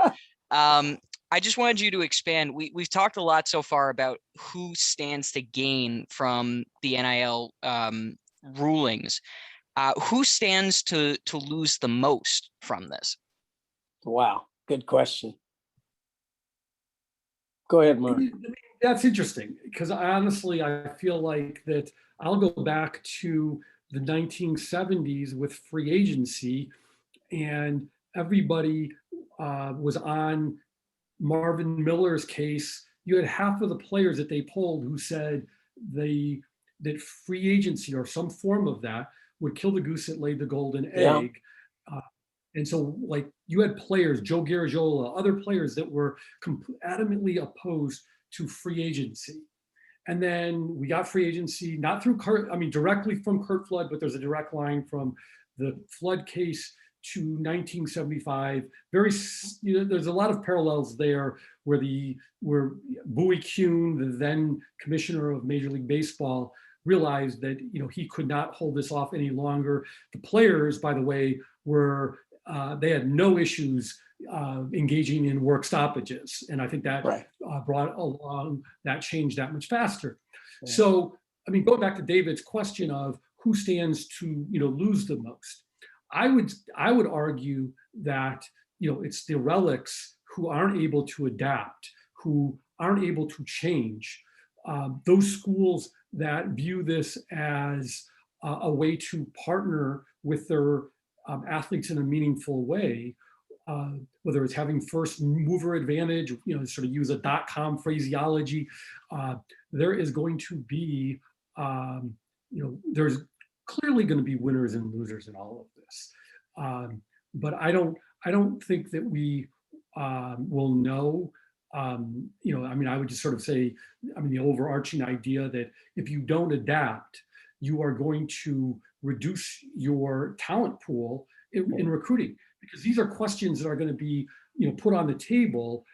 I just wanted you to expand. We've talked a lot so far about who stands to gain from the NIL rulings. Who stands to lose the most from this? Wow, good question. Go ahead, Mark. That's interesting, because honestly, I feel like that I'll go back to the 1970s with free agency, and everybody was on Marvin Miller's case. You had half of the players that they polled who said that free agency or some form of that would kill the goose that laid the golden egg. And so, like, you had players, Joe Garagiola, other players that were adamantly opposed to free agency. And then we got free agency, not through directly from Curt Flood, but there's a direct line from the Flood case to 1975. There's a lot of parallels there where Bowie Kuhn, the then commissioner of Major League Baseball, realized that he could not hold this off any longer. The players, by the way, they had no issues engaging in work stoppages, and I think that brought along that change that much faster. Yeah. So, going back to David's question of who stands to lose the most, I would argue that it's the relics who aren't able to adapt, who aren't able to change. Those schools that view this as a way to partner with their athletes in a meaningful way, whether it's having first mover advantage, sort of use a .com phraseology, there is going to be, there's clearly going to be winners and losers in all of this. But I don't think that we will know. I would just sort of say, the overarching idea that if you don't adapt, you are going to reduce your talent pool in recruiting, because these are questions that are going to be, put on the table,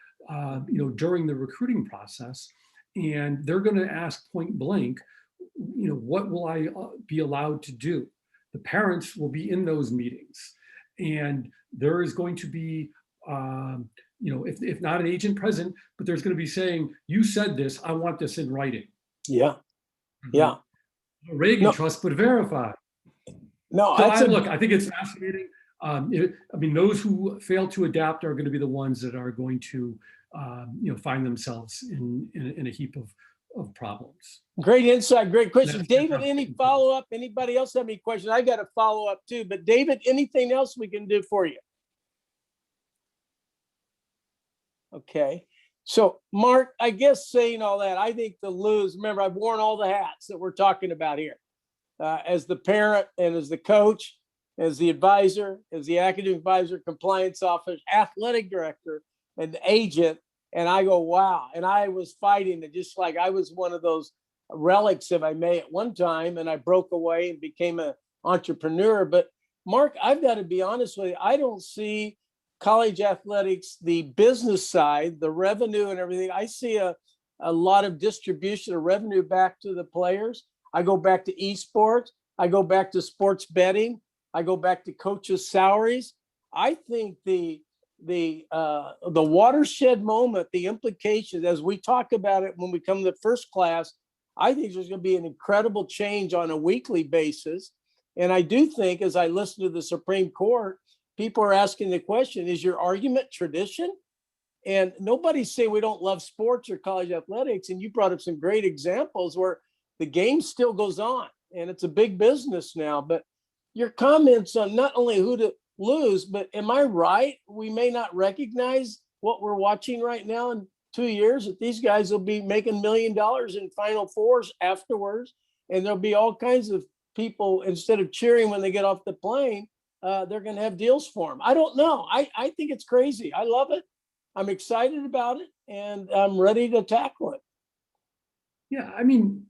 during the recruiting process, and they're going to ask point blank, what will I be allowed to do? The parents will be in those meetings, and there is going to be, if not an agent present, but there's going to be saying, you said this, I want this in writing. Yeah. Yeah. Reagan trust but verify. No, so I think it's fascinating. Those who fail to adapt are going to be the ones that are going to, find themselves in a heap of problems. Great insight, great question. David, any follow-up? Anybody else have any questions? I got a follow-up too, but David, anything else we can do for you? Okay. So Mark, I guess saying all that, I think remember, I've worn all the hats that we're talking about here, as the parent and as the coach, as the advisor, as the academic advisor, compliance officer, athletic director, and agent. And I go, wow. And I was fighting it, just like I was one of those relics, if I may, at one time, and I broke away and became an entrepreneur. But Mark, I've got to be honest with you, I don't see college athletics, the business side, the revenue and everything. I see a a lot of distribution of revenue back to the players. I go back to esports. I go back to sports betting. I go back to coaches' salaries. I think the watershed moment, the implications, as we talk about it when we come to the first class, I think there's going to be an incredible change on a weekly basis. And I do think, as I listen to the Supreme Court, people are asking the question, is your argument tradition? And nobody's saying we don't love sports or college athletics. And you brought up some great examples where the game still goes on and it's a big business now. But your comments on not only who to lose, but am I right? We may not recognize what we're watching right now in 2 years, that these guys will be making $1 million in Final Fours afterwards. And there'll be all kinds of people, instead of cheering when they get off the plane, they're going to have deals for them. I don't know. I think it's crazy. I love it. I'm excited about it, and I'm ready to tackle it. Yeah, I mean,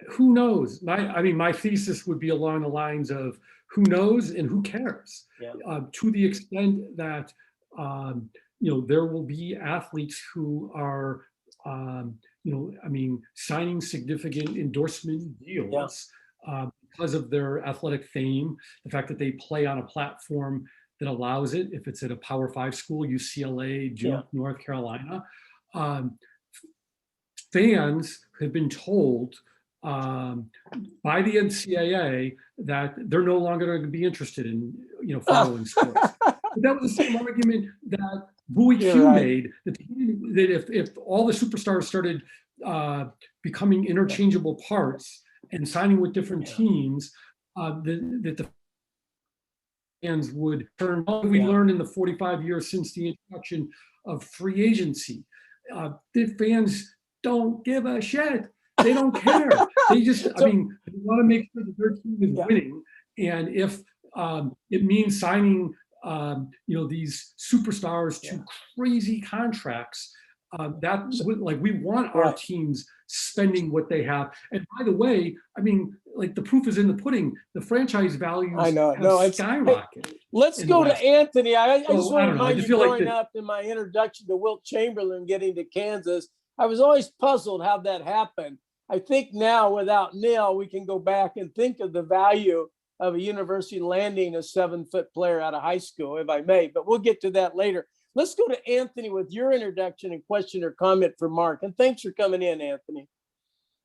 who knows? My thesis would be along the lines of who knows and who cares. Yeah. To the extent that there will be athletes who are signing significant endorsement deals because of their athletic fame, the fact that they play on a platform that allows it, if it's at a Power 5 school, UCLA, Duke, North Carolina. Fans have been told by the NCAA that they're no longer going to be interested in following sports. But that was the same argument that Bowie Q made, that if all the superstars started becoming interchangeable parts and signing with different teams, that the fans would turn. What we learned in the 45 years since the introduction of free agency, the fans don't give a shit. They don't care. They just, they want to make sure that their team is winning. And if it means signing, these superstars to crazy contracts, that's we want our teams spending what they have. And by the way, the proof is in the pudding. The franchise values have skyrocketed. Let's go to Anthony. I just want to remind you, growing up in my introduction to Wilt Chamberlain getting to Kansas, I was always puzzled how that happened. I think now, without Neil, we can go back and think of the value of a university landing a 7-foot player out of high school, if I may, but we'll get to that later. Let's go to Anthony with your introduction and question or comment for Mark. And thanks for coming in, Anthony.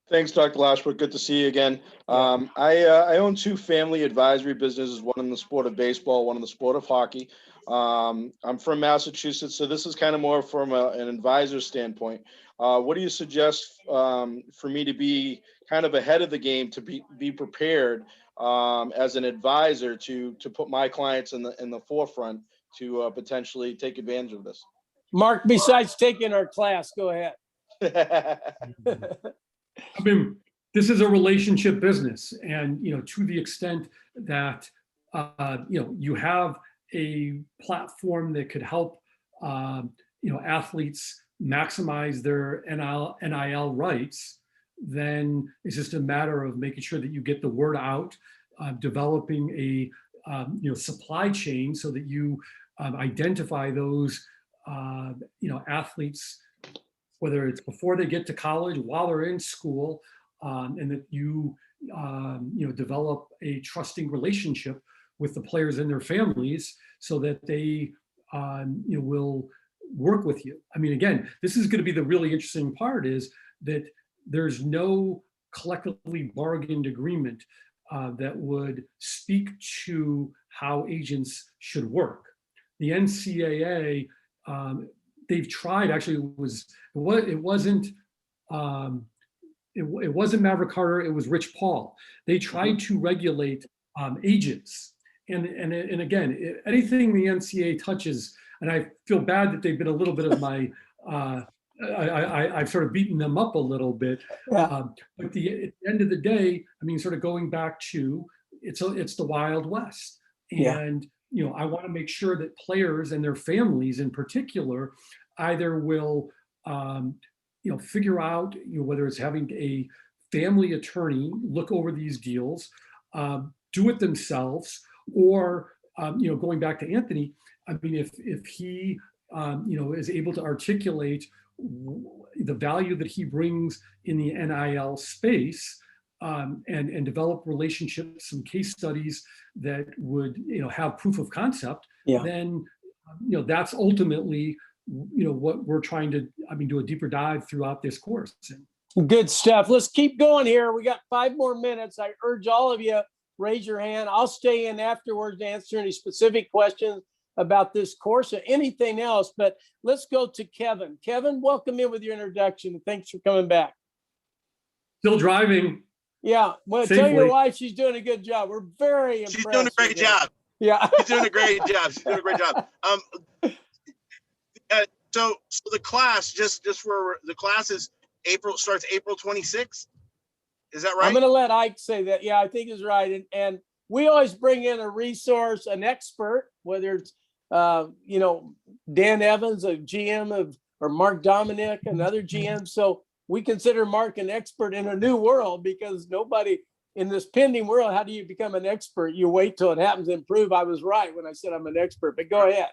Thanks, Dr. Lashbrook. Good to see you again. I own 2 family advisory businesses, one in the sport of baseball, one in the sport of hockey. I'm from Massachusetts, so this is kind of more from an advisor standpoint. What do you suggest for me to be kind of ahead of the game, to be prepared as an advisor to put my clients in the forefront to potentially take advantage of this? Mark, besides taking our class, go ahead. This is a relationship business, and to the extent that you have a platform that could help athletes maximize their NIL rights, then it's just a matter of making sure that you get the word out, developing a supply chain so that you identify those athletes, whether it's before they get to college, while they're in school, and that you develop a trusting relationship with the players and their families so that they will work with you. Again, this is going to be the really interesting part, is that there's no collectively bargained agreement that would speak to how agents should work. The NCAA, they've tried. Actually, it wasn't Maverick Carter. It was Rich Paul. They tried to regulate agents, and again, anything the NCAA touches, and I feel bad that they've been a little bit of my. I've sort of beaten them up a little bit, but at the end of the day, sort of going back to it's the Wild West, and I want to make sure that players and their families in particular either will figure out whether it's having a family attorney look over these deals, do it themselves, or going back to Anthony, if he is able to articulate the value that he brings in the NIL space, and develop relationships, some case studies that would, have proof of concept, then, that's ultimately, what we're trying to, do a deeper dive throughout this course. Good stuff. Let's keep going here. We got 5 more minutes. I urge all of you, raise your hand. I'll stay in afterwards to answer any specific questions about this course or anything else, but let's go to Kevin. Kevin, welcome in with your introduction. Thanks for coming back. Still driving. Yeah, well, tell your wife she's doing a good job. We're very impressed. She's doing a great job. Yeah. She's doing a great job. She's doing a great job. So the class, just for the class is starts April 26th. Is that right? I'm going to let Ike say that. Yeah, I think he's right. And we always bring in a resource, an expert, whether it's, Dan Evans, a GM or Mark Dominic, another GM. So we consider Mark an expert in a new world, because nobody in this pending world, how do you become an expert? You wait till it happens and prove I was right when I said I'm an expert, but go ahead.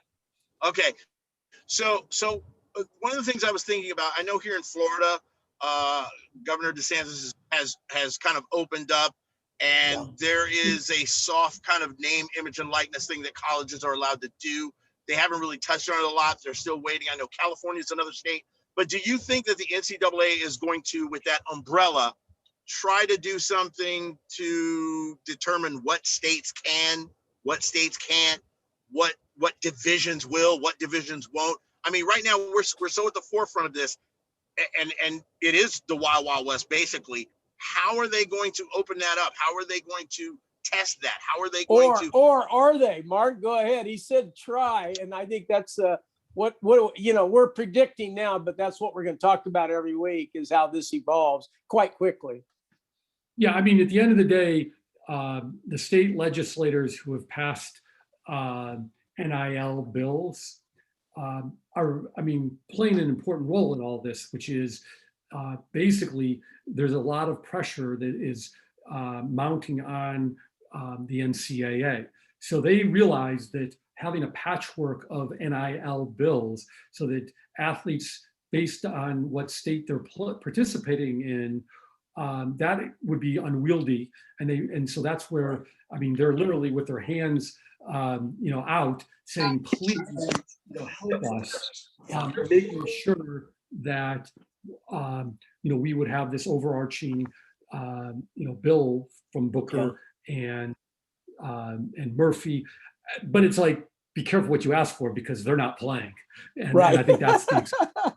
Okay. So one of the things I was thinking about, I know here in Florida, Governor DeSantis has kind of opened up, and there is a soft kind of name, image, and likeness thing that colleges are allowed to do. They haven't really touched on it a lot. They're still waiting. I know California is another state. But do you think that the NCAA is going to, with that umbrella, try to do something to determine what states can, what states can't, what divisions will, what divisions won't? I mean, right now we're so at the forefront of this, and it is the Wild Wild West basically. How are they going to open that up? How are they going to test that? How are they going to? Or are they? Mark, go ahead. He said try, and I think that's what we're predicting now, but that's what we're going to talk about every week, is how this evolves quite quickly. Yeah, at the end of the day, the state legislators who have passed NIL bills are, playing an important role in all this, which is basically there's a lot of pressure that is mounting on the NCAA. So they realize that having a patchwork of NIL bills so that athletes, based on what state they're participating in, that would be unwieldy. And so that's where, they're literally with their hands, out saying, please, help us, making sure that, we would have this overarching, bill from Booker and Murphy. But it's like, be careful what you ask for, because they're not playing. And I think that's the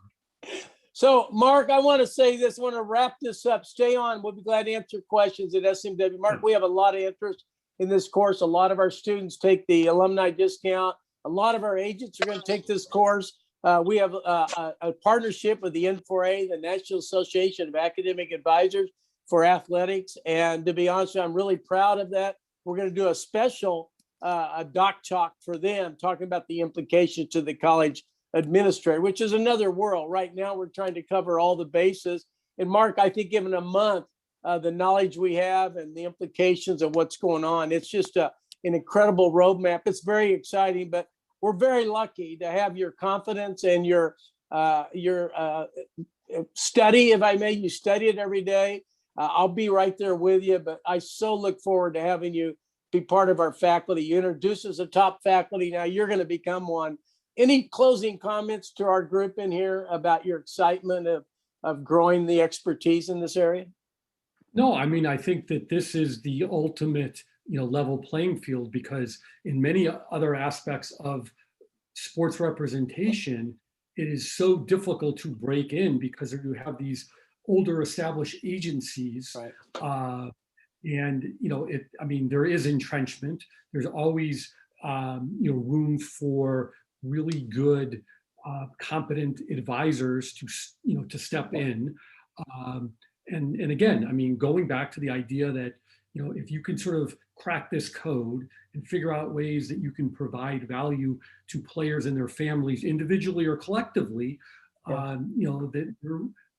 So, Mark, I want to say this. I want to wrap this up. Stay on. We'll be glad to answer questions at SMW. Mark, we have a lot of interest in this course. A lot of our students take the alumni discount. A lot of our agents are going to take this course. We have a partnership with the N4A, the National Association of Academic Advisors for Athletics. And to be honest, I'm really proud of that. We're going to do a special a doc talk for them, talking about the implications to the college administrator, which is another world. Right now, we're trying to cover all the bases. And Mark, I think given a month, the knowledge we have and the implications of what's going on, it's just an incredible roadmap. It's very exciting, but we're very lucky to have your confidence and your study, if I may. You study it every day. I'll be right there with you, but I so look forward to having you be part of our faculty. You introduce us as a top faculty. Now you're going to become one. Any closing comments to our group in here about your excitement of growing the expertise in this area? No, I think that this is the ultimate, level playing field, because in many other aspects of sports representation, it is so difficult to break in because you have these older established agencies. Right. There is entrenchment. There's always, room for really good, competent advisors to step in. And again, going back to the idea that, if you can sort of crack this code and figure out ways that you can provide value to players and their families individually or collectively, that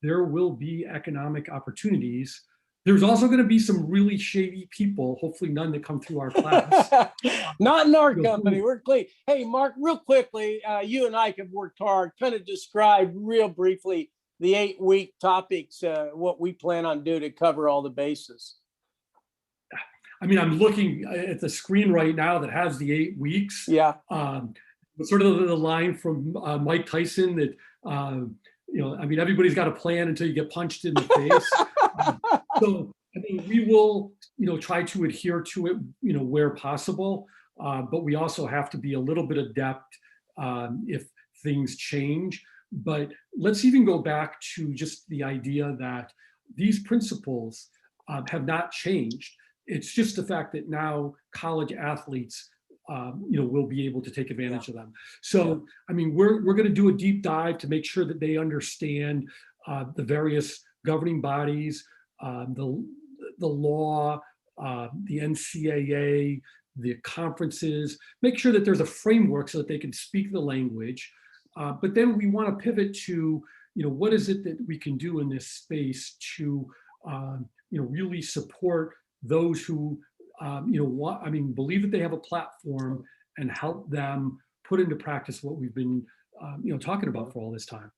there will be economic opportunities. There's also going to be some really shady people, hopefully none that come through our class. Not in our company, we're clean. Hey, Mark, real quickly, you and I have worked hard, kind of describe real briefly the 8-week topics, what we plan on doing to cover all the bases. I mean, I'm looking at the screen right now that has the 8 weeks. Yeah. Sort of the line from Mike Tyson that, I mean, everybody's got a plan until you get punched in the face. So, I mean, we will, try to adhere to it, where possible. But we also have to be a little bit adept if things change. But let's even go back to just the idea that these principles have not changed. It's just the fact that now college athletes, will be able to take advantage of them. So, I mean, we're going to do a deep dive to make sure that they understand the various governing bodies, the law, the NCAA, the conferences, make sure that there's a framework so that they can speak the language. But then we want to pivot to, what is it that we can do in this space to, really support those who, believe that they have a platform and help them put into practice what we've been, talking about for all this time.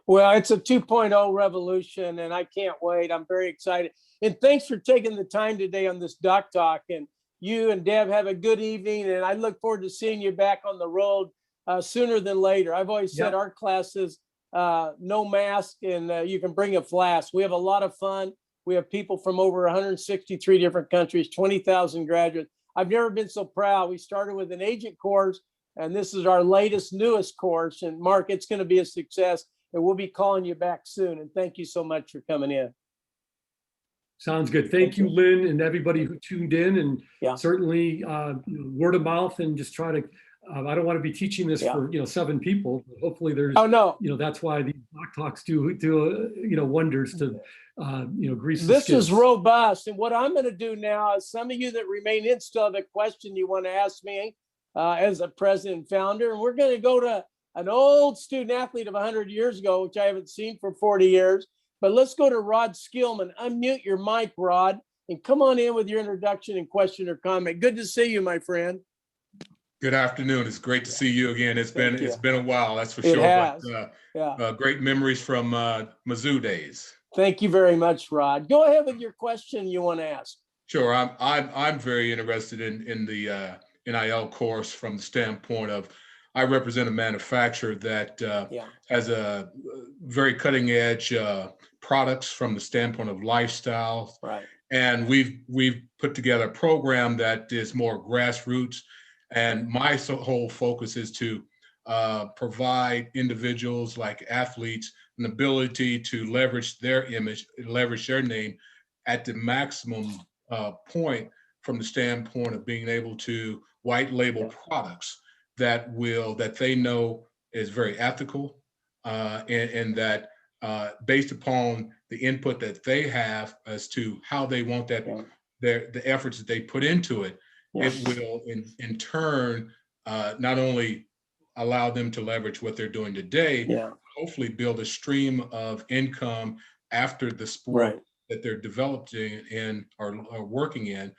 Well, it's a 2.0 revolution, and I can't wait. I'm very excited. And thanks for taking the time today on this Doc Talk. And you and Deb have a good evening, and I look forward to seeing you back on the road sooner than later. I've always said our classes, no mask, and you can bring a flask. We have a lot of fun. We have people from over 163 different countries, 20,000 graduates. I've never been so proud. We started with an agent course, and this is our newest course. And Mark, it's going to be a success, and we'll be calling you back soon. And thank you so much for coming in. Sounds good. Thank you, Lynn, and everybody who tuned in. And certainly word of mouth, and just try to, I don't want to be teaching this for, 7 people, but hopefully there's, that's why these Doc Talks do wonders to, grease the This skids. is robust. And what I'm going to do now is, some of you that remain in still have a question you want to ask me as a president and founder. And we're going to go to an old student athlete of 100 years ago, which I haven't seen for 40 years. But let's go to Rod Skillman. Unmute your mic, Rod, and come on in with your introduction and question or comment. Good to see you, my friend. Good afternoon. It's great to see you again. It's been a while, that's for It sure. has. But great memories from Mizzou days. Thank you very much, Rod. Go ahead with your question you want to ask. Sure. I'm very interested in the NIL course from the standpoint of, I represent a manufacturer that has a very cutting edge products from the standpoint of lifestyle. Right. And we've put together a program that is more grassroots. And my whole focus is to provide individuals like athletes an ability to leverage their image, leverage their name at the maximum point, from the standpoint of being able to white label products that they know is very ethical, and that based upon the input that they have as to how they want that the efforts that they put into it, it will in turn not only allow them to leverage what they're doing today, hopefully build a stream of income after the sport that they're developing in or working in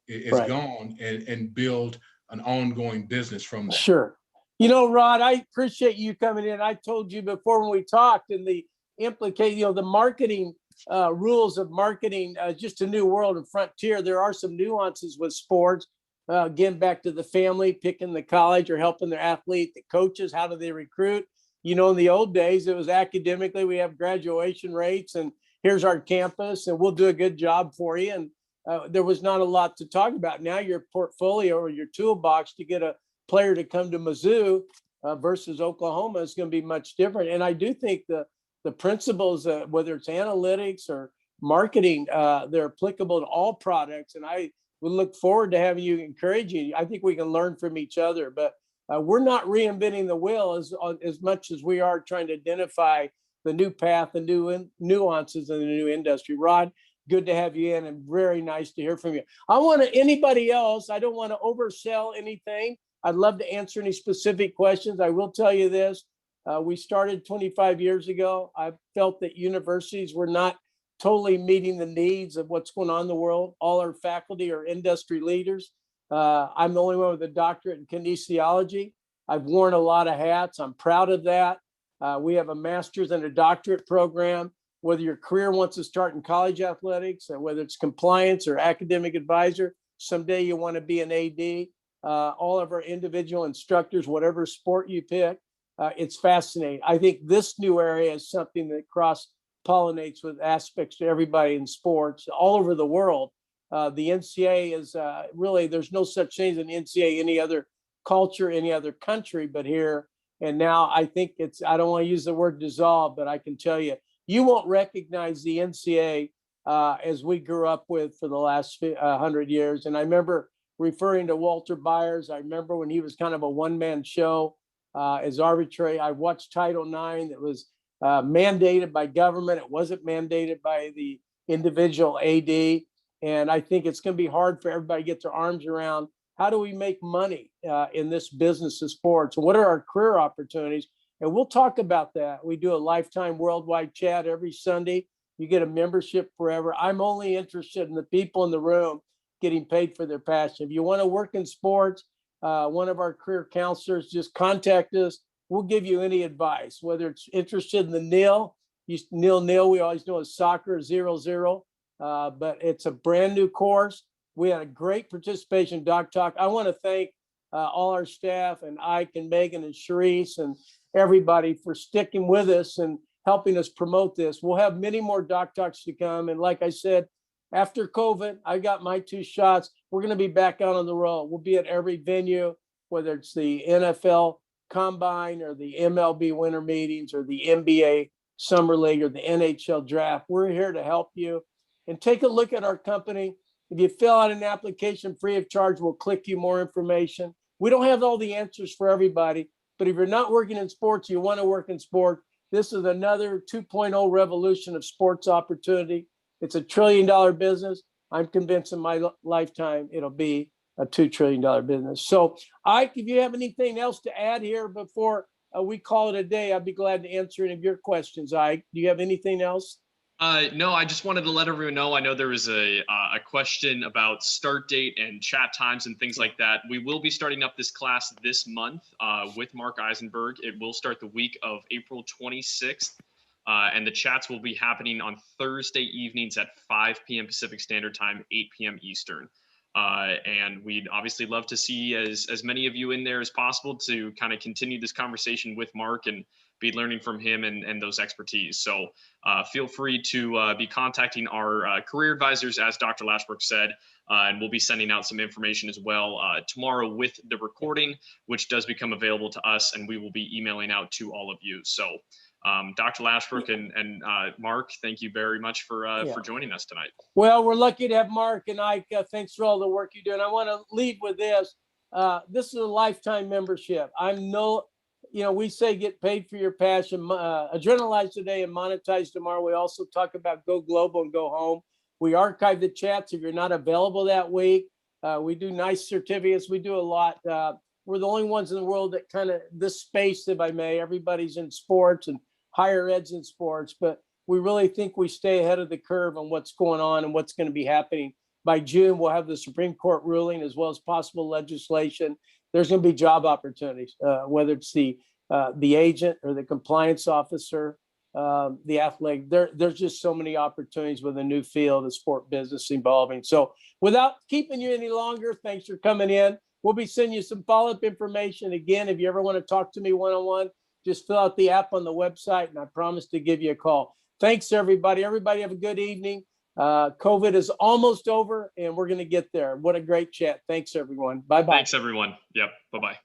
is gone, and build an ongoing business from that. Sure. Rod, I appreciate you coming in. I told you before when we talked, and the the marketing rules of marketing, just a new world and frontier. There are some nuances with sports. Again, back to the family, picking the college or helping their athlete, the coaches, how do they recruit? In the old days, it was academically, we have graduation rates, and here's our campus, and we'll do a good job for you. And there was not a lot to talk about. Now your portfolio or your toolbox to get a player to come to Mizzou versus Oklahoma is going to be much different. And I do think the principles, whether it's analytics or marketing, they're applicable to all products. And I would look forward to having you, encouraging. I think we can learn from each other, but we're not reinventing the wheel as much as we are trying to identify the new path, the new nuances in the new industry. Rod, good to have you in, and very nice to hear from you. Anybody else, I don't want to oversell anything. I'd love to answer any specific questions. I will tell you this. We started 25 years ago. I felt that universities were not totally meeting the needs of what's going on in the world. All our faculty are industry leaders. I'm the only one with a doctorate in kinesiology. I've worn a lot of hats. I'm proud of that. We have a master's and a doctorate program. Whether your career wants to start in college athletics, or whether it's compliance or academic advisor, someday you want to be an AD. All of our individual instructors, whatever sport you pick, it's fascinating. I think this new area is something that cross-pollinates with aspects to everybody in sports all over the world. The NCAA is really, there's no such thing as an NCAA any other culture, any other country but here. And now I think I don't want to use the word dissolve, but I can tell you, you won't recognize the NCAA as we grew up with for the last 100 years. And I remember referring to Walter Byers. I remember when he was kind of a one-man show as arbitrary. I watched Title IX that was mandated by government. It wasn't mandated by the individual AD. And I think it's going to be hard for everybody to get their arms around how do we make money in this business of sports? What are our career opportunities? And we'll talk about that. We do a lifetime worldwide chat every Sunday. You get a membership forever. I'm only interested in the people in the room getting paid for their passion. If you want to work in sports, one of our career counselors, just contact us. We'll give you any advice, whether it's interested in the nil. Nil, we always know is soccer 0-0, but it's a brand new course. We had a great participation in Doc Talk. I want to thank all our staff and Ike and Megan and Sharice and everybody for sticking with us and helping us promote this. We'll have many more Doc Talks to come. And like I said, after COVID, I got my 2 shots. We're going to be back out on the road. We'll be at every venue, whether it's the NFL Combine or the MLB winter meetings or the NBA Summer League or the NHL draft. We're here to help you. And take a look at our company. If you fill out an application free of charge, we'll click you more information. We don't have all the answers for everybody, but if you're not working in sports, you want to work in sport, this is another 2.0 revolution of sports opportunity. It's $1 trillion business. I'm convinced in my lifetime, it'll be a $2 trillion business. So Ike, if you have anything else to add here before we call it a day, I'd be glad to answer any of your questions. Ike, do you have anything else? No, I just wanted to let everyone know. I know there was a question about start date and chat times and things like that. We will be starting up this class this month with Marc Isenberg. It will start the week of April 26th, and the chats will be happening on Thursday evenings at 5 p.m. Pacific Standard Time, 8 p.m. Eastern. And we'd obviously love to see as many of you in there as possible to kind of continue this conversation with Marc and be learning from him and those expertise. So feel free to be contacting our career advisors, as Dr. Lashbrook said, and we'll be sending out some information as well tomorrow with the recording, which does become available to us, and we will be emailing out to all of you. So Dr. Lashbrook and Marc, thank you very much for joining us tonight. Well, we're lucky to have Marc and Ike. Thanks for all the work you do. And I want to leave with this. This is a lifetime membership. We say get paid for your passion, adrenalize today and monetize tomorrow. We also talk about go global and go home. We archive the chats if you're not available that week. We do nice certificates. We do a lot. We're the only ones in the world that kind of this space, if I may, everybody's in sports and higher ed's in sports, but we really think we stay ahead of the curve on what's going on and what's going to be happening. By June, we'll have the Supreme Court ruling as well as possible legislation. There's going to be job opportunities, whether it's the agent or the compliance officer, the athlete. There's just so many opportunities with a new field of sport business evolving. So without keeping you any longer, thanks for coming in. We'll be sending you some follow-up information. Again, if you ever want to talk to me one-on-one, just fill out the app on the website, and I promise to give you a call. Thanks, everybody. Everybody have a good evening. COVID is almost over, and we're going to get there. What a great chat. Thanks, everyone. Bye-bye. Thanks, everyone. Yep. Bye-bye.